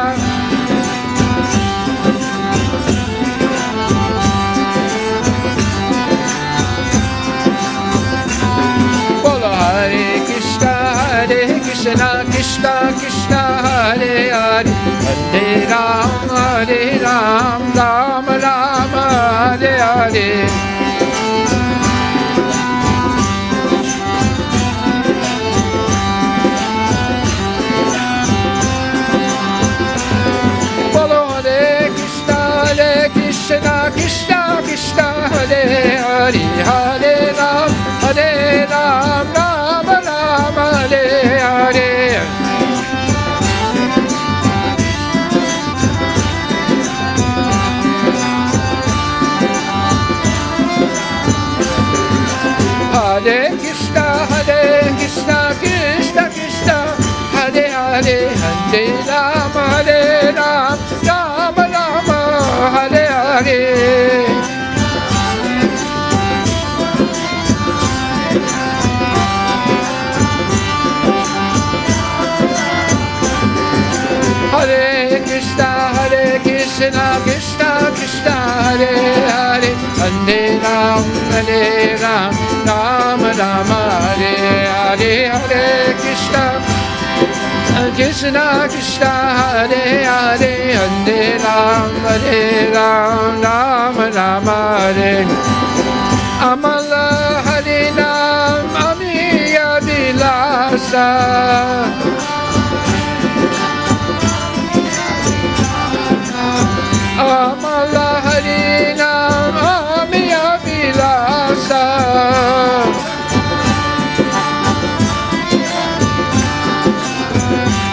Bolo Hare Krishna Krishna Krishna Hare Hare Hare Ram Ram Ram Hare Hare Bolo Hare Krishna Krishna Krishna Hare Hare Hare Ram Ram Ram Hare Hare Hare Krishna Krishna Krishna Hare Hare Hare Ram Ram Ram Hare Hare Hare Krishna Krishna Krishna Hare Hare Hare Ram Ram Hare Hare Hare Krishna Krishna Krishna Hare Hare Hare Ram Ram Hare Amala Hare Nam Amiya Vilasa Amala Hare Nam Amiya Vilasa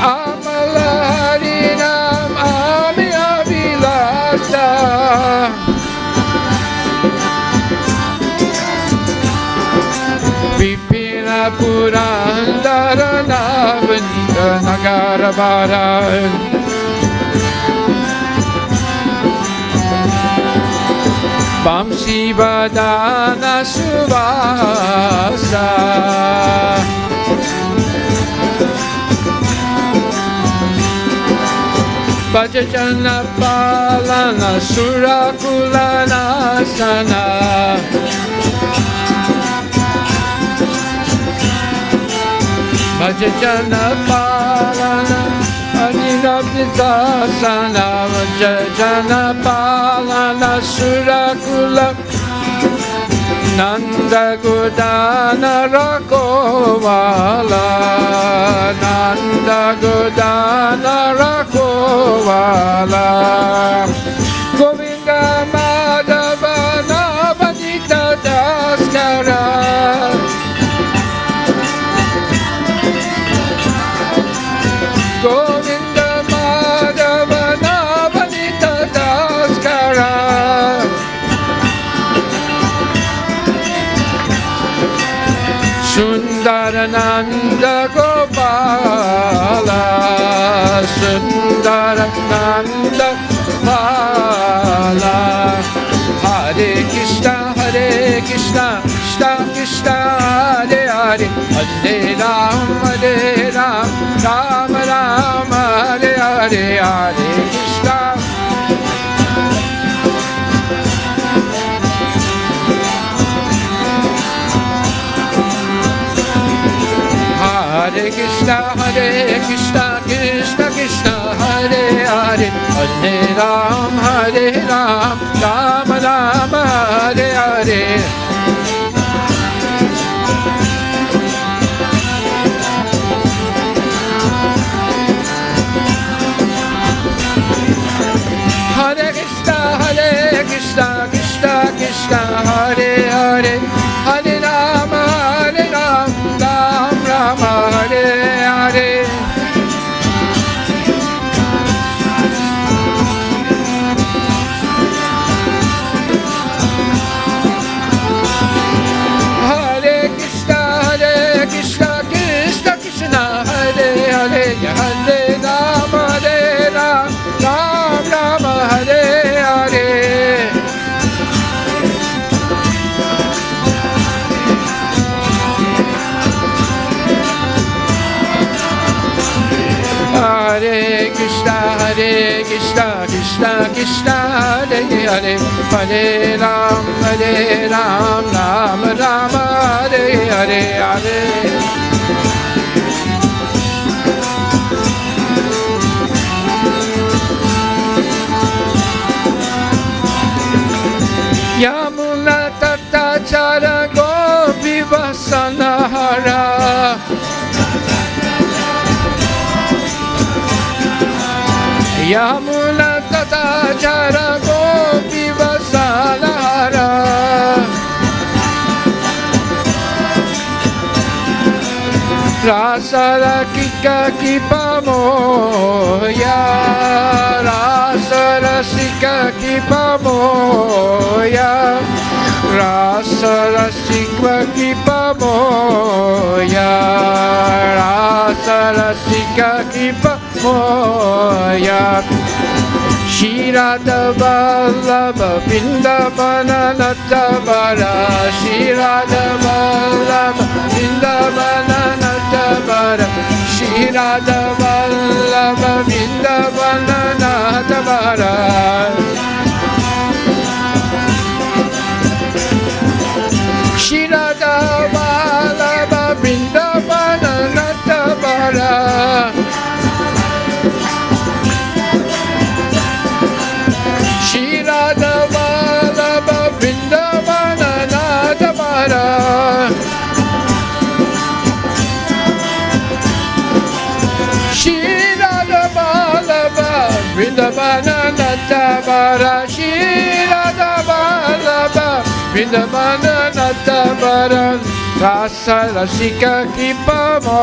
Amala Hare Nam Amiya Vilasa Vipina Purandara Navanita Nagarabara Vamsi Vadana Suvasa Vajajana Palana Surakulana Sana Vajajana Palana Anilabdasana Vajajana Palana Surakula Nanda Godana Rakovala Nanda Godana Rakovala Govinda Madhava Navadita Daskara Govinda Madhava Navadita Daskara Sundarananda Gopala Sundarananda Gopala Hare Krishna Krishna Krishna Hare Hare Hare Ram Ram Ram Hare Hare Hare Krishna Hare Krishna Krishna Krishna Hare Hare Hare Ram Ram Ram Hare Hare Hare Krishna Krishna Krishna Hare Hare Hare Ram Ram Hare Hare Hare Krishna Krishna Krishna Hare Hare Hare Ram Ram Hare Hare Hare Krishna, Krishna Krishna, Hare Hare, Hare Ram, Ram Ram, Hare Hare, Hare. Yamuna Tata Chara Gopi Vasanahara, Yamuna Tata Chara Gopi Vasanahara, Rasara Kika Kipamoya, Rasara Sika Kipamoya, Rasara Sika Kipamoya, Rasara Sika Kipamoya, Shirada Vallabha Vindavana Natabara, Shirada Vallabha Vindavana Natabara, Shirada Vallabha Vindavana Natabara, Shirada Vallabha Vindavana Natabara, Shirada Vallabha Vindavana Natabara, Shirada Vallabha Vindavana Natabara, Shirada Vallabha Vindavana Natabara, Rasa Rasika Kipamoya,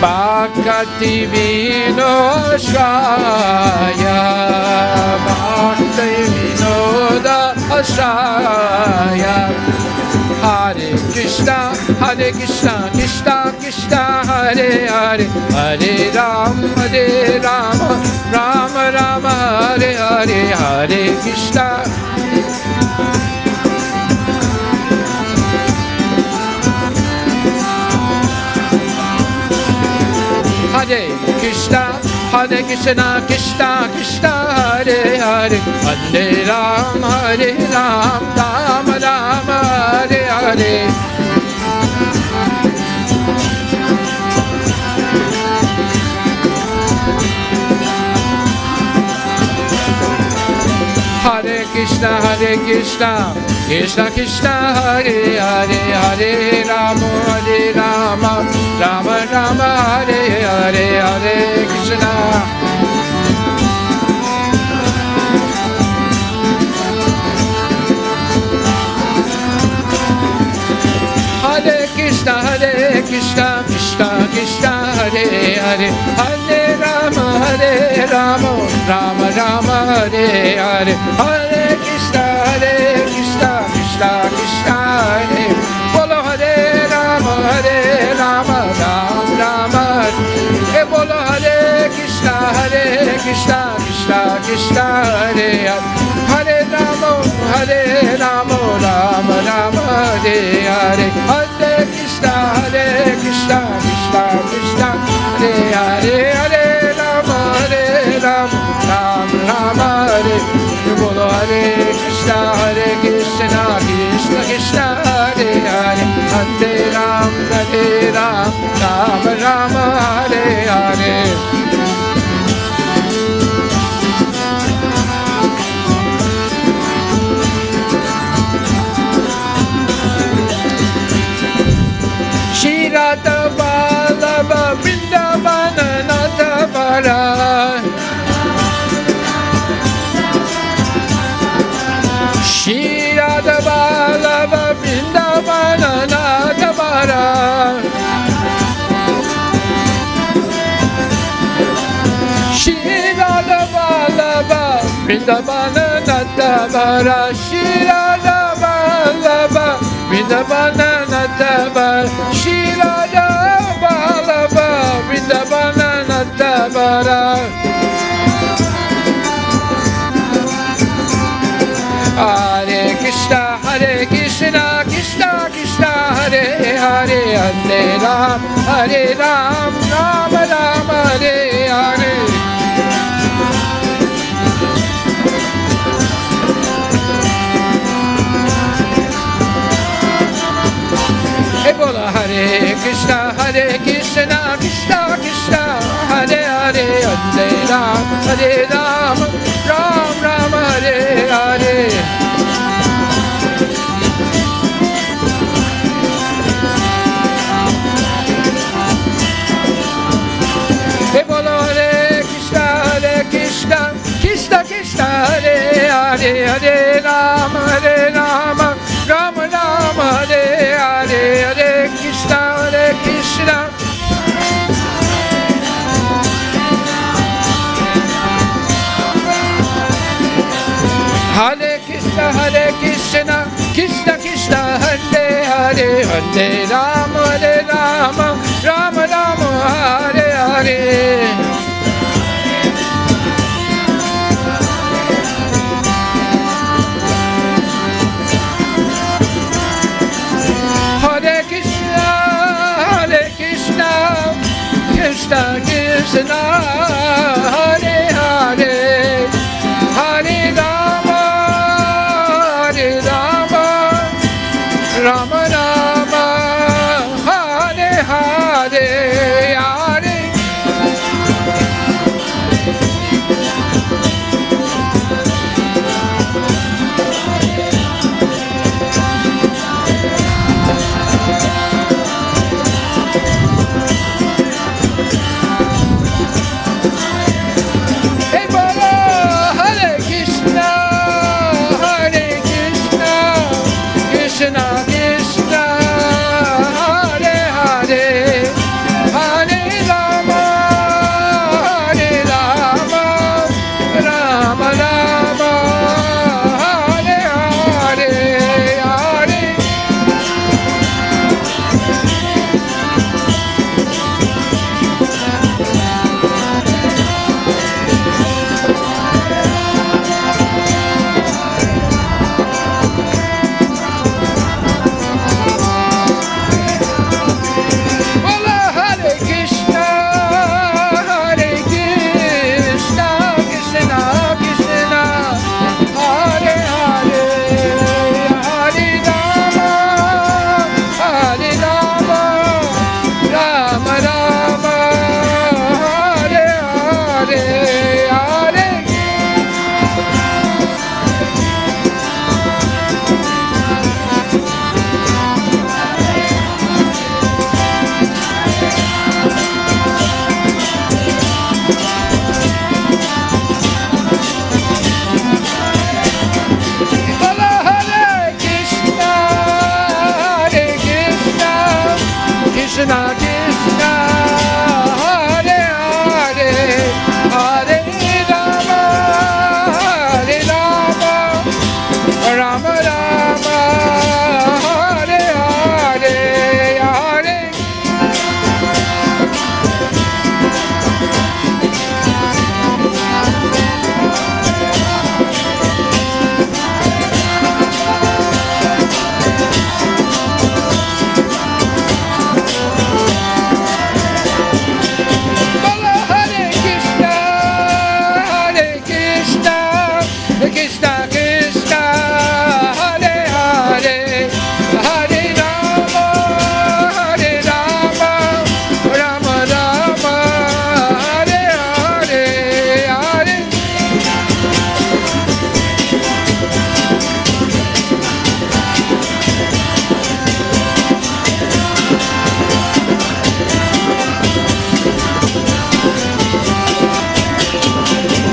Bhakti Vinodashaya, Bhakti Vinodashaya, Hare Krishna, Krishna Krishna, Hare Hare, Hare Ram, Ram Ram, Hare Hare, Hare Krishna. Hare Krishna, Krishna Krishna, Hare Hare, Hare Ram, Ram Ram, Hare Hare. Hare Krishna, Krishna Krishna, Hare Hare, Hare Rama, Rama Rama, Hare Hare, Hare Krishna. Hare Krishna, Krishna Krishna, Hare Hare, Hare Rama, Rama Rama, Hare Hare, Hare Krishna, Krishna Krishna, Hare. Bolo Hare Rama, Rama Rama, Hare. Bolo Hare Krishna, Krishna Krishna, Hare Hare, Hare Rama, Rama Rama, Hare Hare, Hare Krishna, Krishna Krishna, Hare Hare, Hare Rama, Rama Hare. Bolo Hare Krishna, Krishna Krishna, Hare Hare, Hare Ram, Rama Hare Hare. Shirada Vallabha Vindavana Natabara, Shirada Vallabha Vindavana Natabara, Shirada Vallabha Vindavana Natabara, Shirada Vallabha Vindavana Natabara, Shirada Vallabha Vindavana Natabara. Hare Krishna, Krishna Hare Hare, Hare Ram, Ram Ram, Hare Hare. Hey, bola Hare Krishna, Krishna Krishna, Hare Hare, Hare Ram, Ram Ram, Hare Hare. Hey, bola Hare Krishna, Krishna Krishna, Hare Hare, Hare Ram, Ram Ram, Hare Hare, Hare Krishna, Krishna. Hare Krishna, Krishna Krishna, Hare Hare, Hare Ram, Ram Ram, Hare Hare. Hare Krishna, Krishna Krishna, Hare Hare, Hare Rama, Rama Rama, Hare Hare, Hare. Hey, Baba, Hare Krishna, Krishna Krishna, Hare Hare, Hare Rama, Rama Rama, Hare Hare, Hare. Bola Hare Krishna, Krishna Krishna, Hare Hare, Hare Rama, Rama Rama, Hare Hare, Hare. Bola Hare Krishna, Krishna Krishna, Hare Hare, Hare Rama, Rama Rama, Hare Hare, Hare. Bola Hare Krishna, Krishna Krishna, Hare Hare, Hare Rama, Rama Rama, Hare Hare, Hare.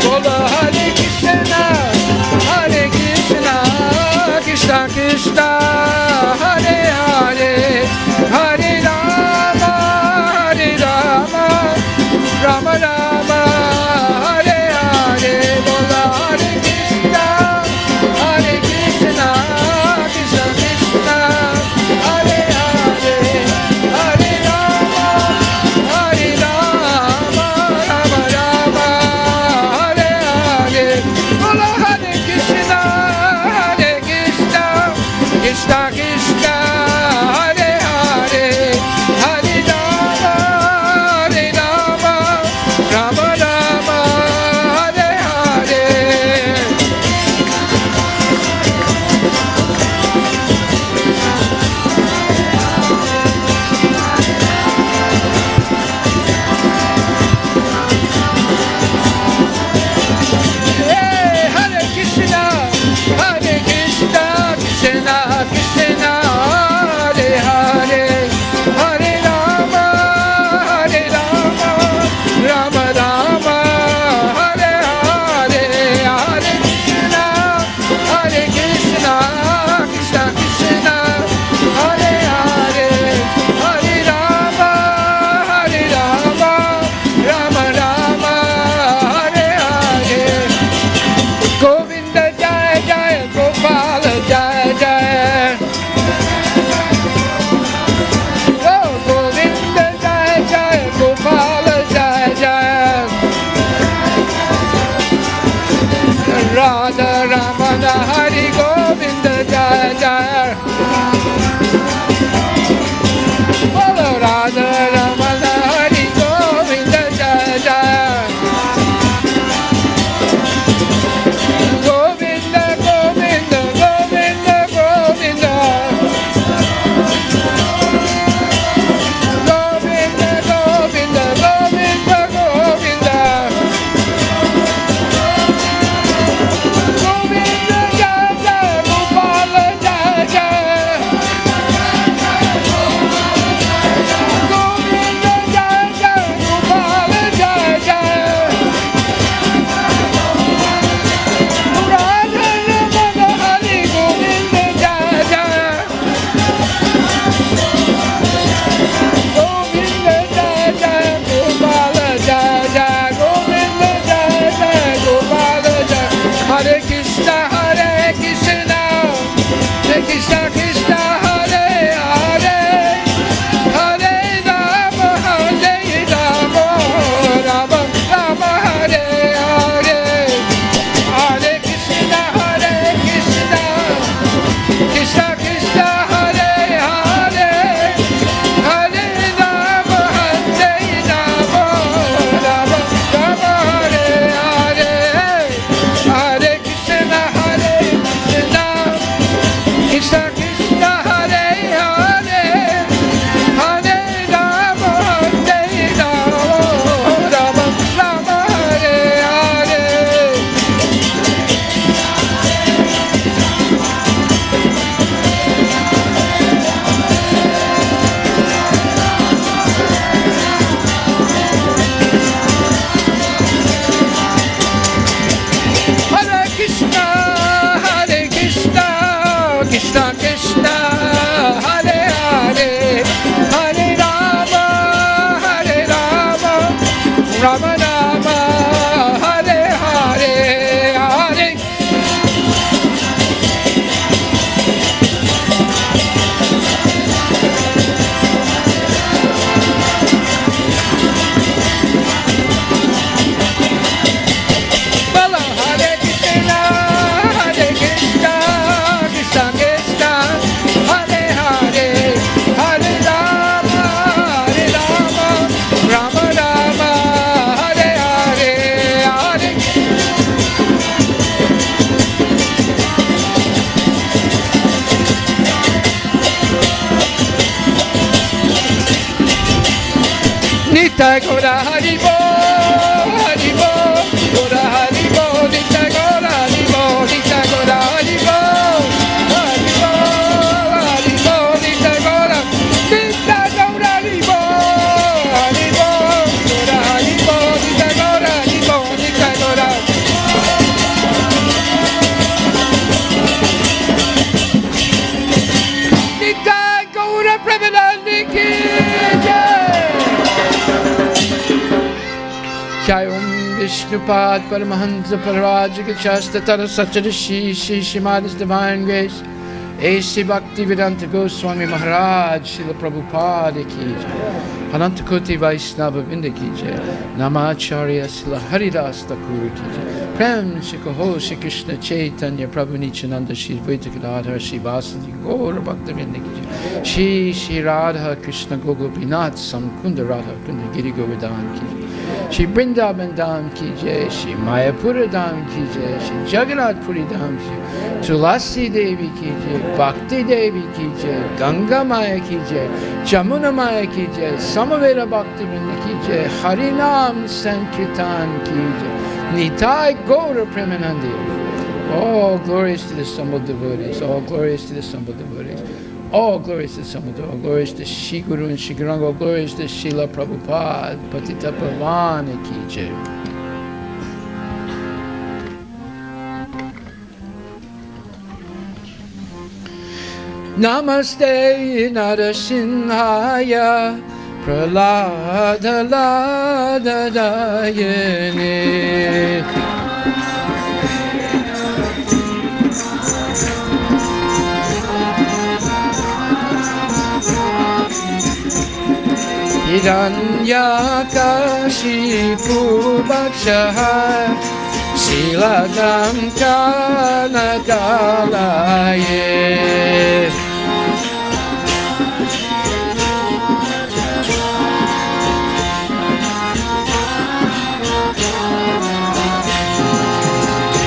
Bola Hare Krishna, Krishna Krishna, Hare Hare, Hare Rama, Rama Rama, Hare Hare. Bola Hare Krishna, Krishna Krishna, Hare Hare, Hare Rama, Rama Rama, Hare Hare. Radha Ramana Hari Govinda Jaya Jaya. Bolo Radha Ramana Hari Govinda Jaya Jaya. Govinda Govinda Govinda Govinda. Govinda Govinda Govinda Govinda. Govinda Jaya Jaya Gopala Jaya Jaya. Govinda Jaya Jaya Gopala Jaya Jaya. Radha Ramana Hari Govinda Jaya Jaya. Govinda Jaya Jaya Gopala Jaya Jaya. Govinda Jaya Jaya Gopala Jaya. Hare Krishna Hare Krishna Krishna Krishna Hare Hare Hare Rama Hare Rama Rama Rama Hare Hare Hare Krishna Krishna Krishna Hare Hare Hare Rama Hare Rama Rama Rama Hare Hare Hare Krishna Krishna Krishna Hare Hare Hare Rama Hare Rama Rama Rama Hare Hare. Hare Krishna Krishna Krishna Hare Hare Hare Rama Rama Rama Hare Hare Hare Bala Hare Krishna Krishna Krishna Hare Hare Hare Rama Rama Rama Hare Hare Hare Nitai Gora Haribo Haribo Gora Haribo Nitai Gora Haribo Nitai Gora Haribo Haribo Haribo Nitai Gora Haribo Haribo Gora Haribo Nitai Gora Haribo Nitai Gora Nitai Gora Premanandi Ki Jai. Jai Om Vishnupad Paramahansa Parajika Chastatara Satcharishi Shri Shrimada's Divine Grace A.C. Bhaktivedanta Goswami Maharaj Srila Prabhupada Ki Jai Ananta Koti Vaishnava Vrinda Ki Jai Namacharya Srila Haridas Thakur Ki Jai Prem Shikaho Shri Krishna Chaitanya Prabhu Nityananda Shri Advaita Gadadhar Shri Vasudeva Gaura Bhakta Vrinda Ki Jai Shri Radha Krishna Gopinath Samkunda Radha Kunda Giri Govardhan Ki Jai Shri Vrindavan Dham Ki Jai, Shri Mayapura Dham Ki Jai, Shri Jagannath Puri Dham Ki Jai, Tulasi Devi Ki Jai, Bhakti Devi Ki Jai, Ganga Maya Ki Jai, Jamuna Maya Ki Jai, Samaveda Bhakti Vrinda Ki Jai, Harinam Sankirtan Ki Jai, Nitai Gaura Premanandi. All glories to the assembled devotees, all glories to the assembled devotees. All glories to Samudra, all glories to Shri Guru and Shri Gauranga, all glories to Srila Prabhupada, Patita Pavana Ki Jai. Namaste Narasimhaya Pralada Lada Dayane. Hiranyakashipu Bhakshaha Tilakam Kanakalaye.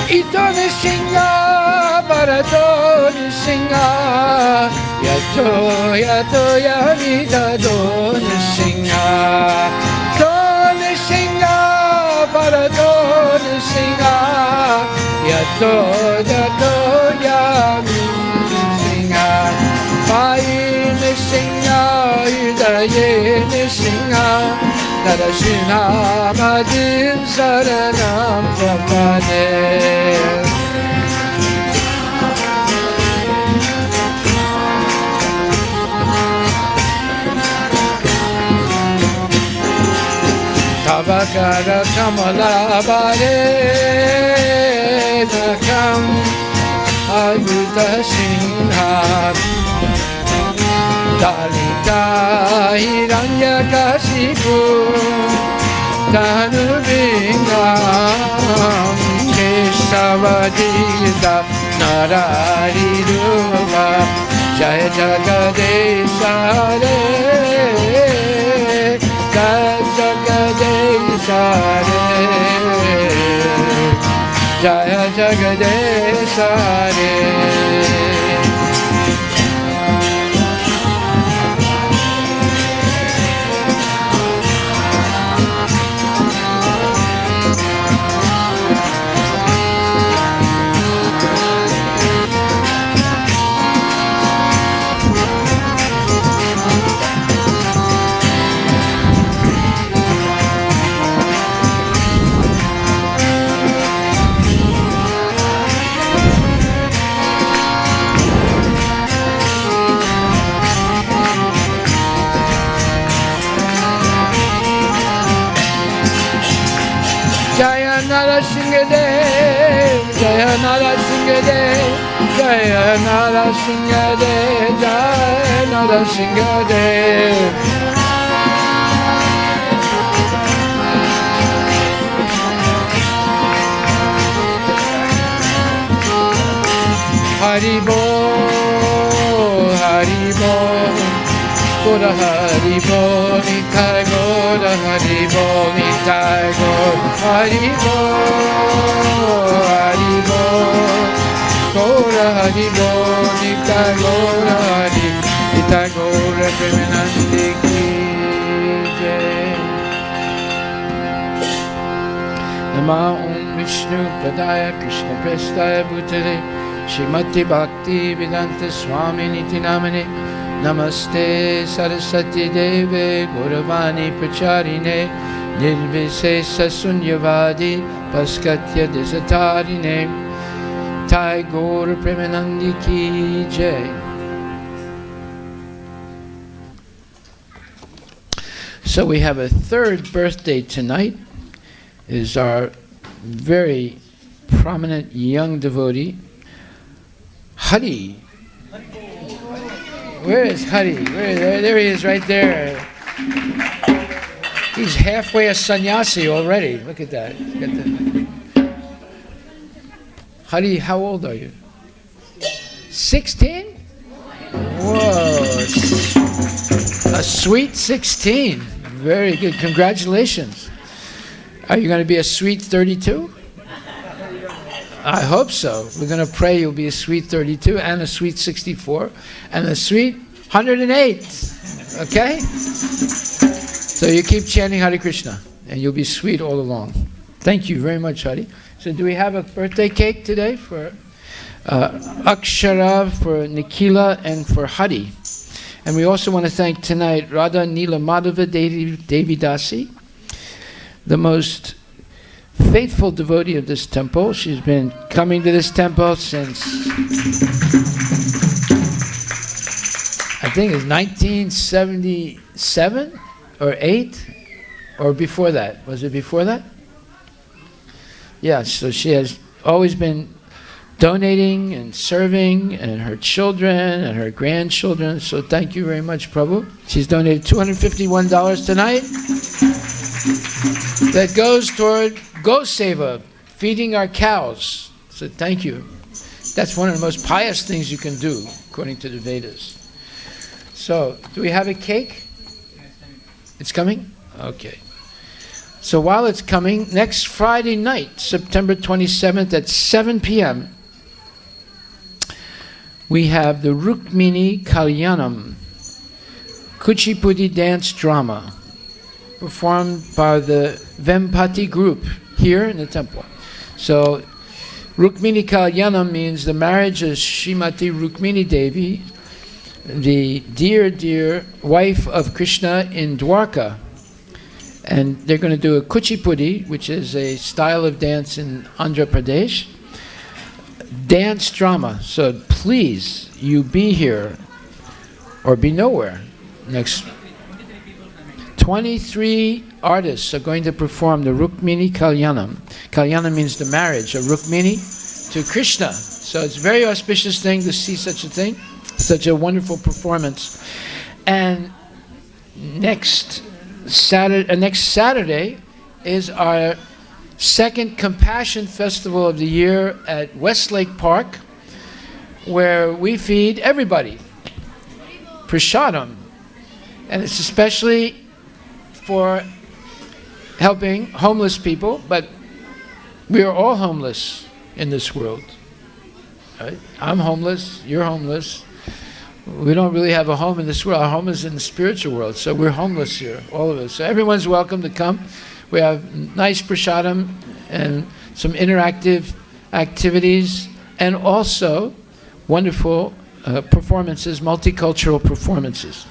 Ito Nishinga, Barato Nishinga, Yato Yato Yamida Do Nishinga, To Nishinga, Barato Nishinga, Yato Yato Yamida Nishinga, Pai Nishinga, Yudaye Nishinga, Narashina Madim Saranam Prabhade. Tavakara Kamala Bade Nakam Ayuda Shinha Dalita Hiranya Kashipu Tanubingam Keshavadita Narariruva Jaya Jagadesha Re Jaya Jagadesha Re Jaya Jagadesha Re. Jaya Narasimhadev, Jaya Narasimhadev, Jaya Narasimhadev, Jaya Narasimhadev. Haribo, Haribo, Gora Haribo, Nitai Gora Haribo, Nitai Gora Haribo, Haribo, Gora Haribo, Nitai Gora Haribo, Nitai Gora Premanandi Ki Jai. Nama Om Vishnu Padaya Krishna Prestaya Bhutale Shrimati Bhakti Vedanta Swami Niti Namane Namaste Saraswati Deve Gauravani Pracharine Nirvisesa Sunyavadi Paskatya Desatarine Tai Gaur Premanandi Ki Jai. So we have a third birthday tonight. It is our very prominent young devotee, Hari. Where is Hari? There he is, right there. He's halfway a sannyasi already. Look at that. Hari, how old are you? 16? Whoa. A sweet 16. Very good. Congratulations. Are you going to be a sweet 32? I hope so. We're going to pray you'll be a sweet 32 and a sweet 64 and a sweet 108. Okay? So you keep chanting Hare Krishna and you'll be sweet all along. Thank you very much, Hari. So do we have a birthday cake today for Akshara, for Nikila, and for Hari? And we also want to thank tonight Radha Nila Madhava Devi Dasi, the most faithful devotee of this temple. She's been coming to this temple since, I think it's 1977 or 8 or before that. Was it before that? Yeah, so she has always been donating and serving, and her children and her grandchildren. So thank you very much, Prabhu. She's donated $251 tonight. That goes toward Go Seva feeding our cows. So thank you. That's one of the most pious things you can do, according to the Vedas. So, do we have a cake? It's coming? Okay. So while it's coming, next Friday night, September 27th at 7 p.m., we have the Rukmini Kalyanam, Kuchipudi dance drama, performed by the Vempati group here in the temple. So, Rukmini Kalyanam means the marriage of Srimati Rukmini Devi, the dear, dear wife of Krishna in Dwarka. And they're going to do a Kuchipudi, which is a style of dance in Andhra Pradesh, dance drama. So please, you be here or be nowhere next. 23 artists are going to perform the Rukmini Kalyanam. Kalyanam means the marriage of Rukmini to Krishna. So it's a very auspicious thing to see such a thing, such a wonderful performance. And next Saturday is our second Compassion Festival of the year at Westlake Park, where we feed everybody prasadam, and it's especially for helping homeless people, but we are all homeless in this world. Right? I'm homeless, you're homeless. We don't really have a home in this world. Our home is in the spiritual world, so we're homeless here, all of us. So everyone's welcome to come. We have nice prasadam and some interactive activities, and also wonderful performances, multicultural performances.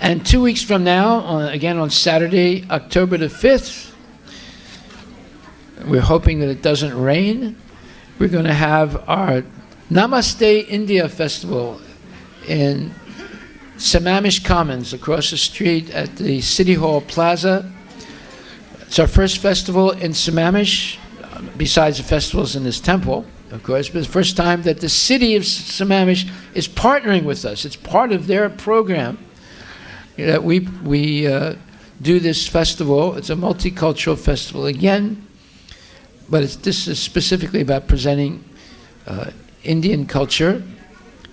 And 2 weeks from now, again on Saturday, October the 5th, we're hoping that it doesn't rain. We're going to have our Namaste India Festival in Sammamish Commons across the street at the City Hall Plaza. It's our first festival in Sammamish, besides the festivals in this temple, of course, but it's the first time that the city of Sammamish is partnering with us. It's part of their program that we do this festival. It's a multicultural festival again, but this is specifically about presenting Indian culture,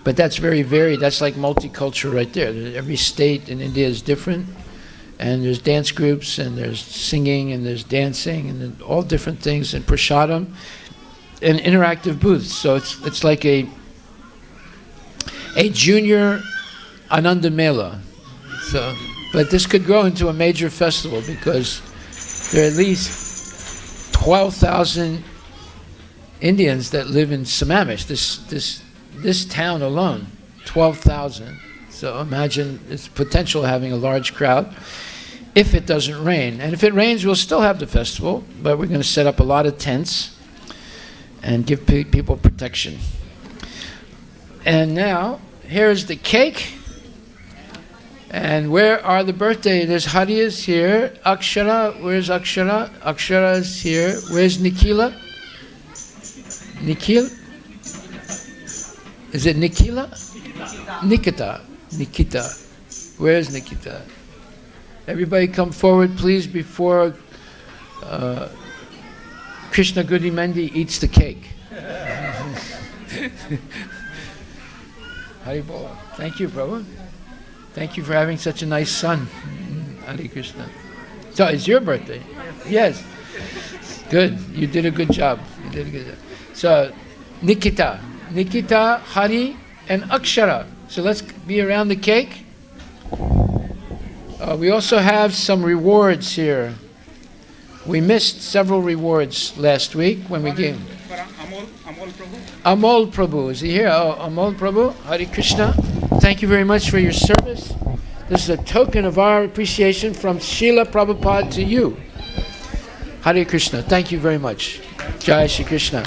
but that's very varied. That's like multicultural right there. Every state in India is different, and there's dance groups, and there's singing, and there's dancing, and all different things, and prasadam, and interactive booths. So it's like a junior Ananda Mela. So, but this could grow into a major festival because there are at least 12,000 Indians that live in Sammamish. This town alone, 12,000. So imagine its potential having a large crowd if it doesn't rain. And if it rains, we'll still have the festival, but we're going to set up a lot of tents and give people protection. And now, here's the cake. And where are the birthday? There's Hari is here. Akshara, where's Akshara? Akshara is here. Where's Nikila? Nikhil? Is it Nikila? Nikita. Nikita. Where's Nikita? Everybody come forward, please, before Krishna Gudimendi eats the cake. Haribol. Thank you, Prabhu. Thank you for having such a nice son. Hare Krishna. So it's your birthday? Yes. Good. You did a good job. You did a good job. So Nikita, Hari, and Akshara. So let's be around the cake. We also have some rewards here. We missed several rewards last week when we gave. Amol Prabhu, is he here? Oh, Amol Prabhu, Hare Krishna. Thank you very much for your service. This is a token of our appreciation from Srila Prabhupada to you. Hare Krishna. Thank you very much. Jai Shri Krishna.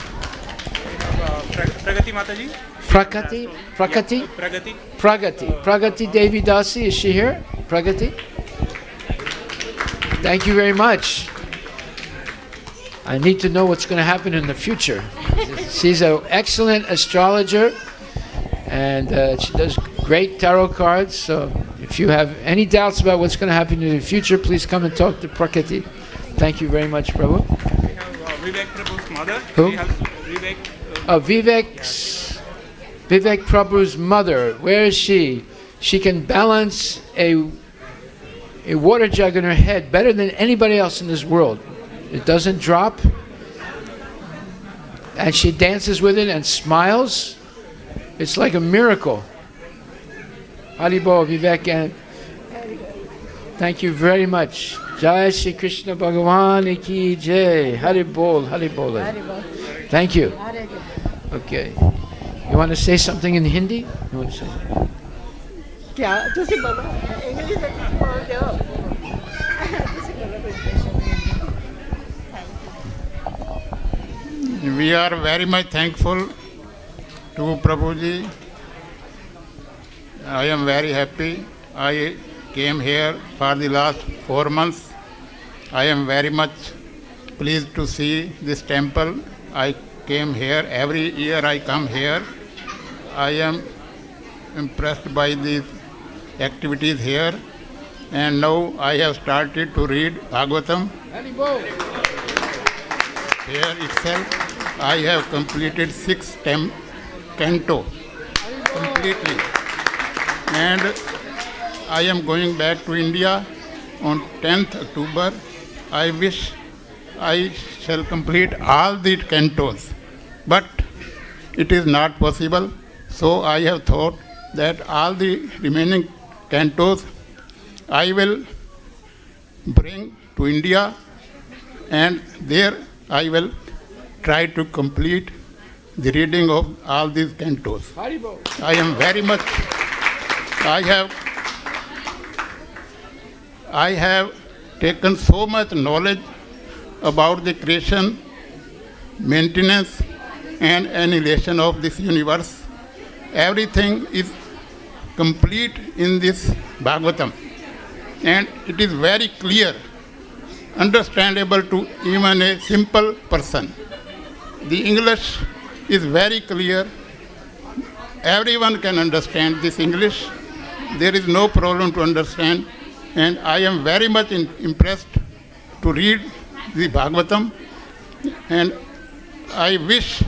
Pragati Mataji. Pragati Devi Dasi, is she here? Pragati? Thank you very much. I need to know what's going to happen in the future. She's an excellent astrologer, and she does great tarot cards. So if you have any doubts about what's going to happen in the future, please come and talk to Prakati. Thank you very much, Prabhu. We mother. Who? She helps Vivek. Vivek Prabhu's mother. Where is she? She can balance a water jug in her head better than anybody else in this world. It doesn't drop. And she dances with it and smiles. It's like a miracle. Haribol, Vivek, and thank you very much. Jai Shri Krishna Bhagavan Ki Jai. Haribol, Haribol. Thank you. Okay. You want to say something in Hindi? You want to say something? क्या तुसी बोलो English में तुसी बोल दो तुसी बोलो कुछ We are very much thankful to Prabhuji. I am very happy. I came here for the last 4 months. I am very much pleased to see this temple. I came here. Every year I come here. I am impressed by these activities here. And now I have started to read Bhagavatam. Here itself, I have completed 6 canto completely. And I am going back to India on 10th October. I wish I shall complete all the cantos. But it is not possible. So I have thought that all the remaining cantos I will bring to India, and there I will try to complete the reading of all these cantos. I am very much, I have taken so much knowledge about the creation, maintenance, and annihilation of this universe. Everything is complete in this Bhagavatam, and it is very clear, understandable to even a simple person. The English is very clear. Everyone can understand this English. There is no problem to understand, and I am very much impressed to read the Bhagavatam, and I wish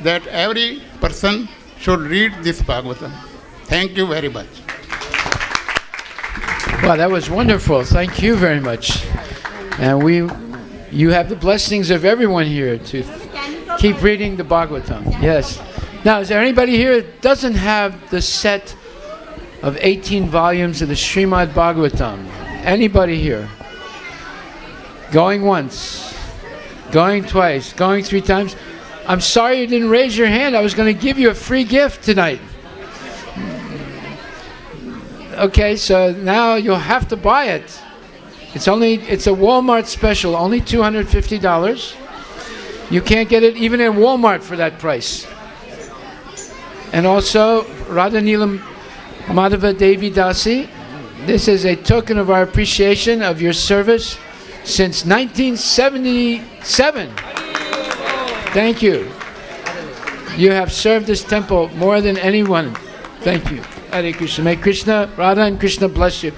that every person should read this Bhagavatam. Thank you very much. Wow, that was wonderful. Thank you very much. And you have the blessings of everyone here to keep reading the Bhagavatam. Yes. Now, is there anybody here that doesn't have the set of 18 volumes of the Srimad Bhagavatam? Anybody here? Going once, going twice, going 3 times. I'm sorry you didn't raise your hand. I was going to give you a free gift tonight. Okay, so now you'll have to buy it. It's a Walmart special, only $250. You can't get it even in Walmart for that price. And also, Radha Neelam Madhava Devi Dasi, this is a token of our appreciation of your service since 1977. Thank you. You have served this temple more than anyone. Thank you. Hare Krishna. May Krishna, Radha and Krishna bless you.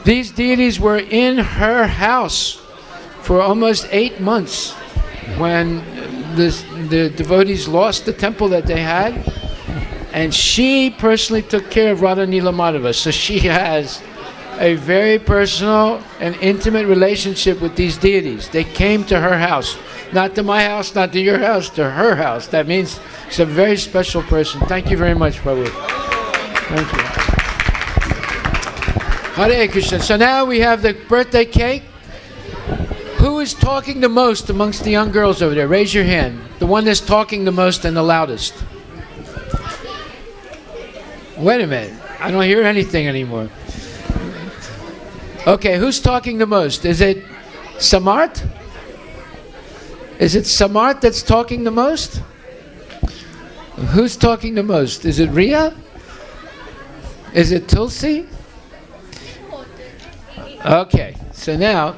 These deities were in her house for almost 8 months when the devotees lost the temple that they had, and she personally took care of Radha Neela Madhava. So she has a very personal and intimate relationship with these deities. They came to her house. Not to my house, not to your house, to her house. That means she's a very special person. Thank you very much, Prabhu. Thank you. Hare Krishna. So now we have the birthday cake. Who is talking the most amongst the young girls over there? Raise your hand. The one that's talking the most and the loudest. Wait a minute. I don't hear anything anymore. Okay, who's talking the most? Is it Samart? Is it Samart that's talking the most? Who's talking the most? Is it Ria? Is it Tulsi? Okay, so now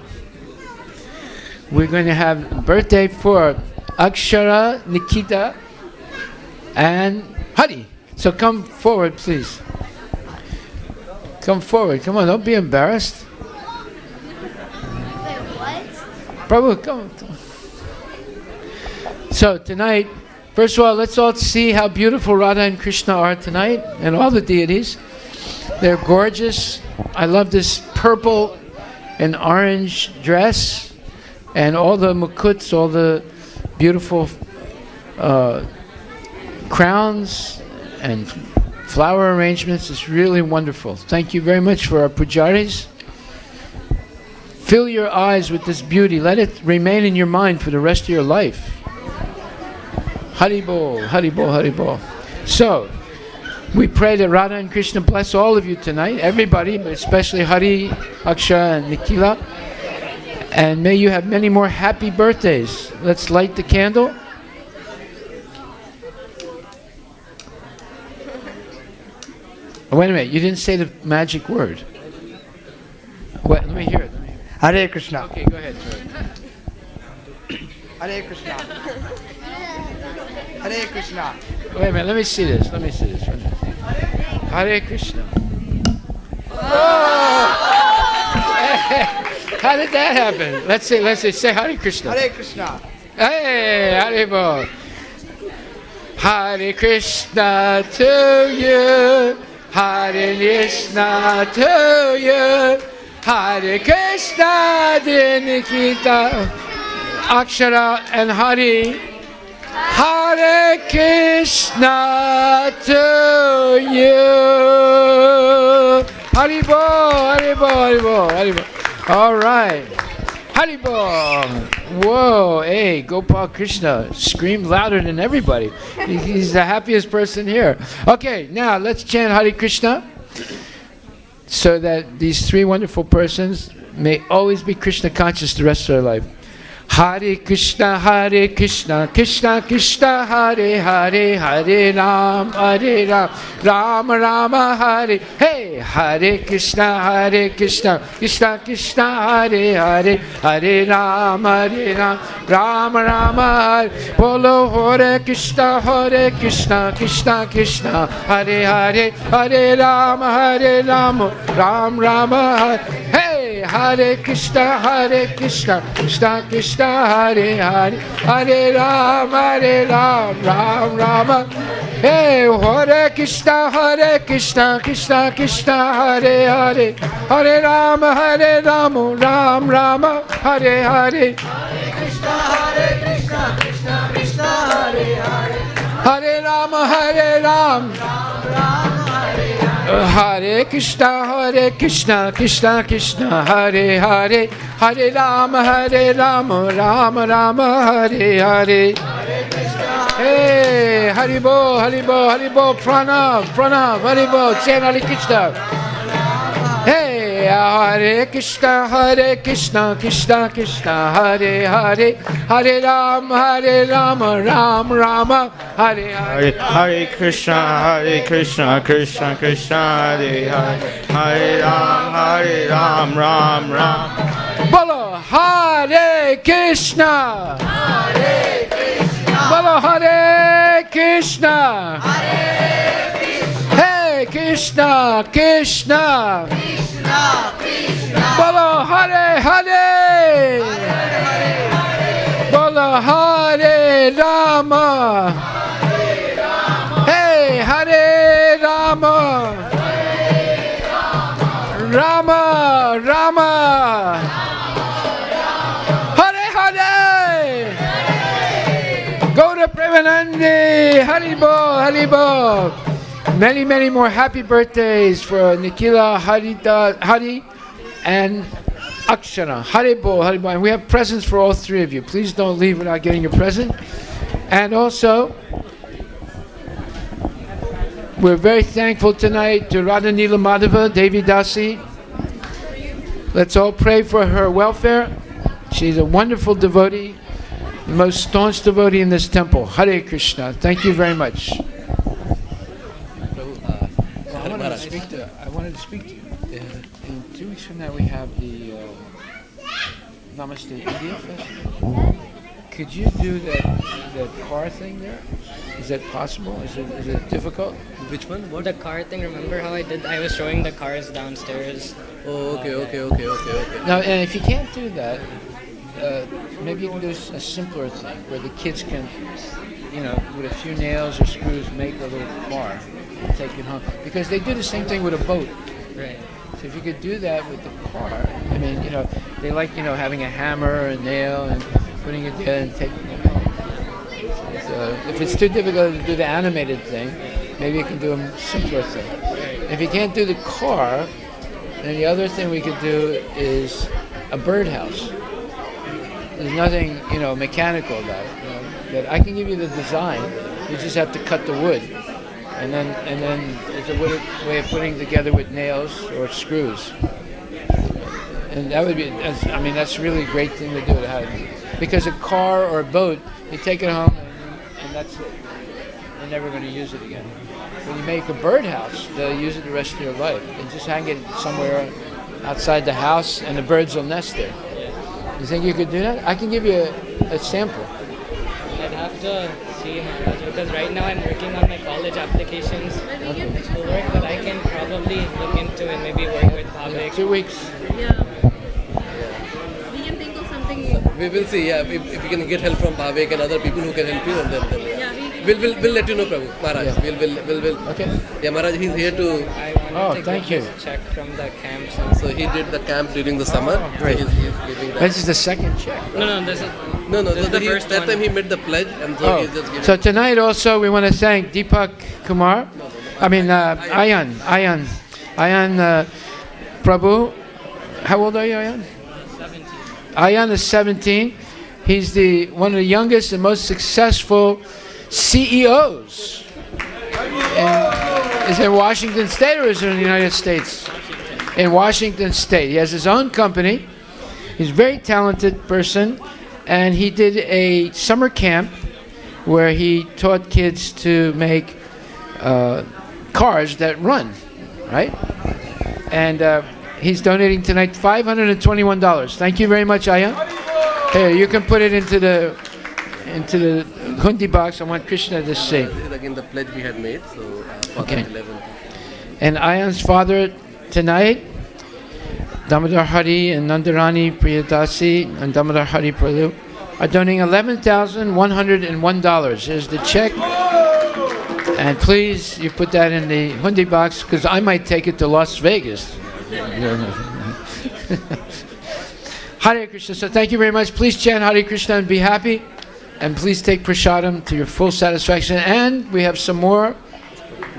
we're going to have birthday for Akshara, Nikita, and Hari. So come forward, please. Come forward. Come on, don't be embarrassed. Prabhu, come. So tonight, first of all, let's all see how beautiful Radha and Krishna are tonight, and all the deities. They're gorgeous. I love this purple and orange dress, and all the mukuts, all the beautiful crowns and flower arrangements. It's really wonderful. Thank you very much for our pujaris. Fill your eyes with this beauty. Let it remain in your mind for the rest of your life. Haribol, Haribol, Haribol. So, we pray that Radha and Krishna bless all of you tonight, everybody, but especially Hari, Aksha, and Nikila. And may you have many more happy birthdays. Let's light the candle. Oh, wait a minute, you didn't say the magic word. What? Let me hear it. Hare Krishna. Okay, go ahead. Hare Krishna. Hare Krishna. Wait a minute, let me see this. Hare Krishna. How did that happen? Let's say Hare Krishna. Hare Krishna. Hey, Haribol. Hare Krishna to you. Hare Krishna to you. Hare Krishna, dear Nikita, Akshara and Hari. Hare Krishna to you. Haribol, Haribol, Haribol, Haribol. All right. Haribol. Whoa, hey, Gopal Krishna screamed louder than everybody. He's the happiest person here. Okay, now let's chant Hare Krishna, so that these three wonderful persons may always be Krishna conscious the rest of their life. Hare Krishna, Krishna Krishna, Hare Hare, Hare Ram, Ram Rama, Hare. Hey, Hare Krishna, Krishna Krishna, Hare Hare, Hare Ram, Ram Rama, Hare. Bolo Hare Krishna, Krishna Krishna, Hare Hare, Hare Ram, Ram Rama, Hare. Hey, Hare Krishna, Krishna Krishna, Hare Hare, Hare Ram, Ram Rama. Hey, Hare Krishna, Krishna Krishna, Hare Hare, Hare Ram, Ram Rama, Hare Hare. Hare Krishna, Krishna Krishna, Hare Hare, Hare Ram, Ram Hare. Hare Krishna, Krishna Krishna, Hare Hare, Hare Ram, Ram Rama, Hare Hare. Hey, Haribol, Haribol, Haribol, Pranav, Haribol, chant Hare Krishna. Hey, Hare Krishna, Krishna Krishna, Hare Hare, Hare Ram, Ram Rama, Hare Hare. Hare Krishna, Krishna Krishna, Hare Hare, Hare Ram, Ram Ram. Bolo Hare Krishna, Hare Krishna. Bolo Hare Krishna, Hare Krishna. Hey, Krishna Krishna, Krishna Krishna. Bolo Hare Hare, Bolo Hare Rama, hey, Hare Rama, Rama Rama, Hare Hare. Go to Premanandi, Haribol, Haribol. Many, many more happy birthdays for Nikila, Hari, and Akshara. Haribol, Haribol. And we have presents for all three of you. Please don't leave without getting your present. And also, we're very thankful tonight to Radha Nila Madhava, Devi Dasi. Let's all pray for her welfare. She's a wonderful devotee, the most staunch devotee in this temple. Hare Krishna. Thank you very much. I wanted to speak to you. In 2 weeks from now, we have the Namaste India Festival. Could you do that car thing there? Is that possible? Is it difficult? Which one? What? The car thing. Remember how I was showing the cars downstairs? Oh, okay. Now, and if you can't do that, maybe you can do a simpler thing where the kids can, with a few nails or screws, make a little car and take it home. Because they do the same thing with a boat. Right. So if you could do that with the car, I mean, they like, having a hammer, a nail, and putting it there and taking it home. So if it's too difficult to do the animated thing, maybe you can do a simpler thing. If you can't do the car, then the other thing we could do is a birdhouse. There's nothing, mechanical about it. But I can give you the design. You just have to cut the wood, and then it's a way of putting it together with nails or screws. And that would be, that's really a great thing to do. Because a car or a boat, you take it home and that's it. You're never going to use it again. When you make a birdhouse, they'll use it the rest of your life. You just hang it somewhere outside the house, and the birds will nest there. You think you could do that? I can give you a sample. I'd have to see Maharaj, because right now I'm working on my college applications to work, but I can probably look into it, maybe work with Bhavik. 2 weeks. Yeah. We can think of something. We will see, if we can get help from Bhavik and other people who can help you, and then Yeah, we'll let you know, Prabhu, Maharaj. Yeah. We'll. Okay. Yeah, Maharaj, he's here to. I wanted to thank get you. this check from the camps. And So he did the camp during the summer. great. So he's giving that. This is the second check. No, this is No, this is the he, first that one. time he made the pledge, and so he's just giving. So tonight also we want to thank Deepak Kumar. Ayan Prabhu. How old are you, Ayan? 17. Ayan is 17. He's one of the youngest and most successful CEOs. Is it Washington State or is it in the United States? In Washington State. He has his own company. He's a very talented person, and he did a summer camp where he taught kids to make cars that run, right? And he's donating tonight $521. Thank you very much, Ayan. Here, you can put it into the hundi box. I want Krishna to see. This is again the pledge we had made. So Okay. 11th. And Ayan's father tonight, Damodar Hari and Nandarani Priyadasi and Damodar Hari Prabhu, are donating $11,101. There's the check. And please, you put that in the hundi box, because I might take it to Las Vegas. Hare Krishna. So thank you very much. Please chant Hare Krishna and be happy. And please take prasadam to your full satisfaction. And we have some more.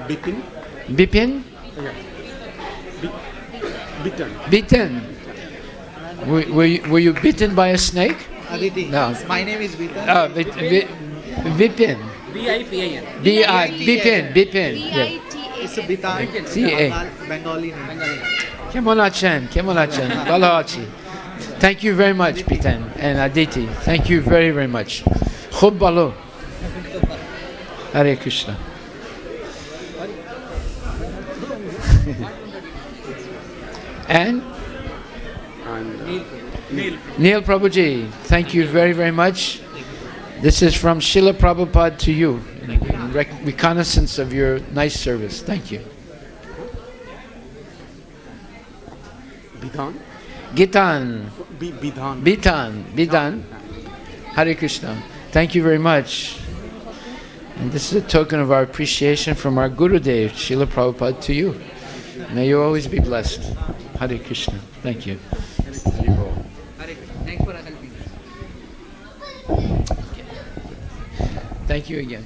Bipin. Bipin? Bitten. Bitten. Were you bitten by a snake? Aditi. No. My name is Vitan. Bipin. B-I-P-A-N. Bipin. Yeah. It's a Vitan. C-A. Bengali name. Kemon achen. Balo achi. Thank you very much, Bipin and Aditi. Thank you very, very much. Khub balo. Hare Krishna. And Neil Prabhuji, thank you very, very much. This is from Srila Prabhupada to you, in reconnaissance of your nice service. Thank you. Bidhan. Gitan, Bidhan. Bidan, Hare Krishna. Thank you very much. And this is a token of our appreciation from our Gurudev, Srila Prabhupada, to you. May you always be blessed. Hare Krishna. Thank you. Thanks for helping. Thank you again.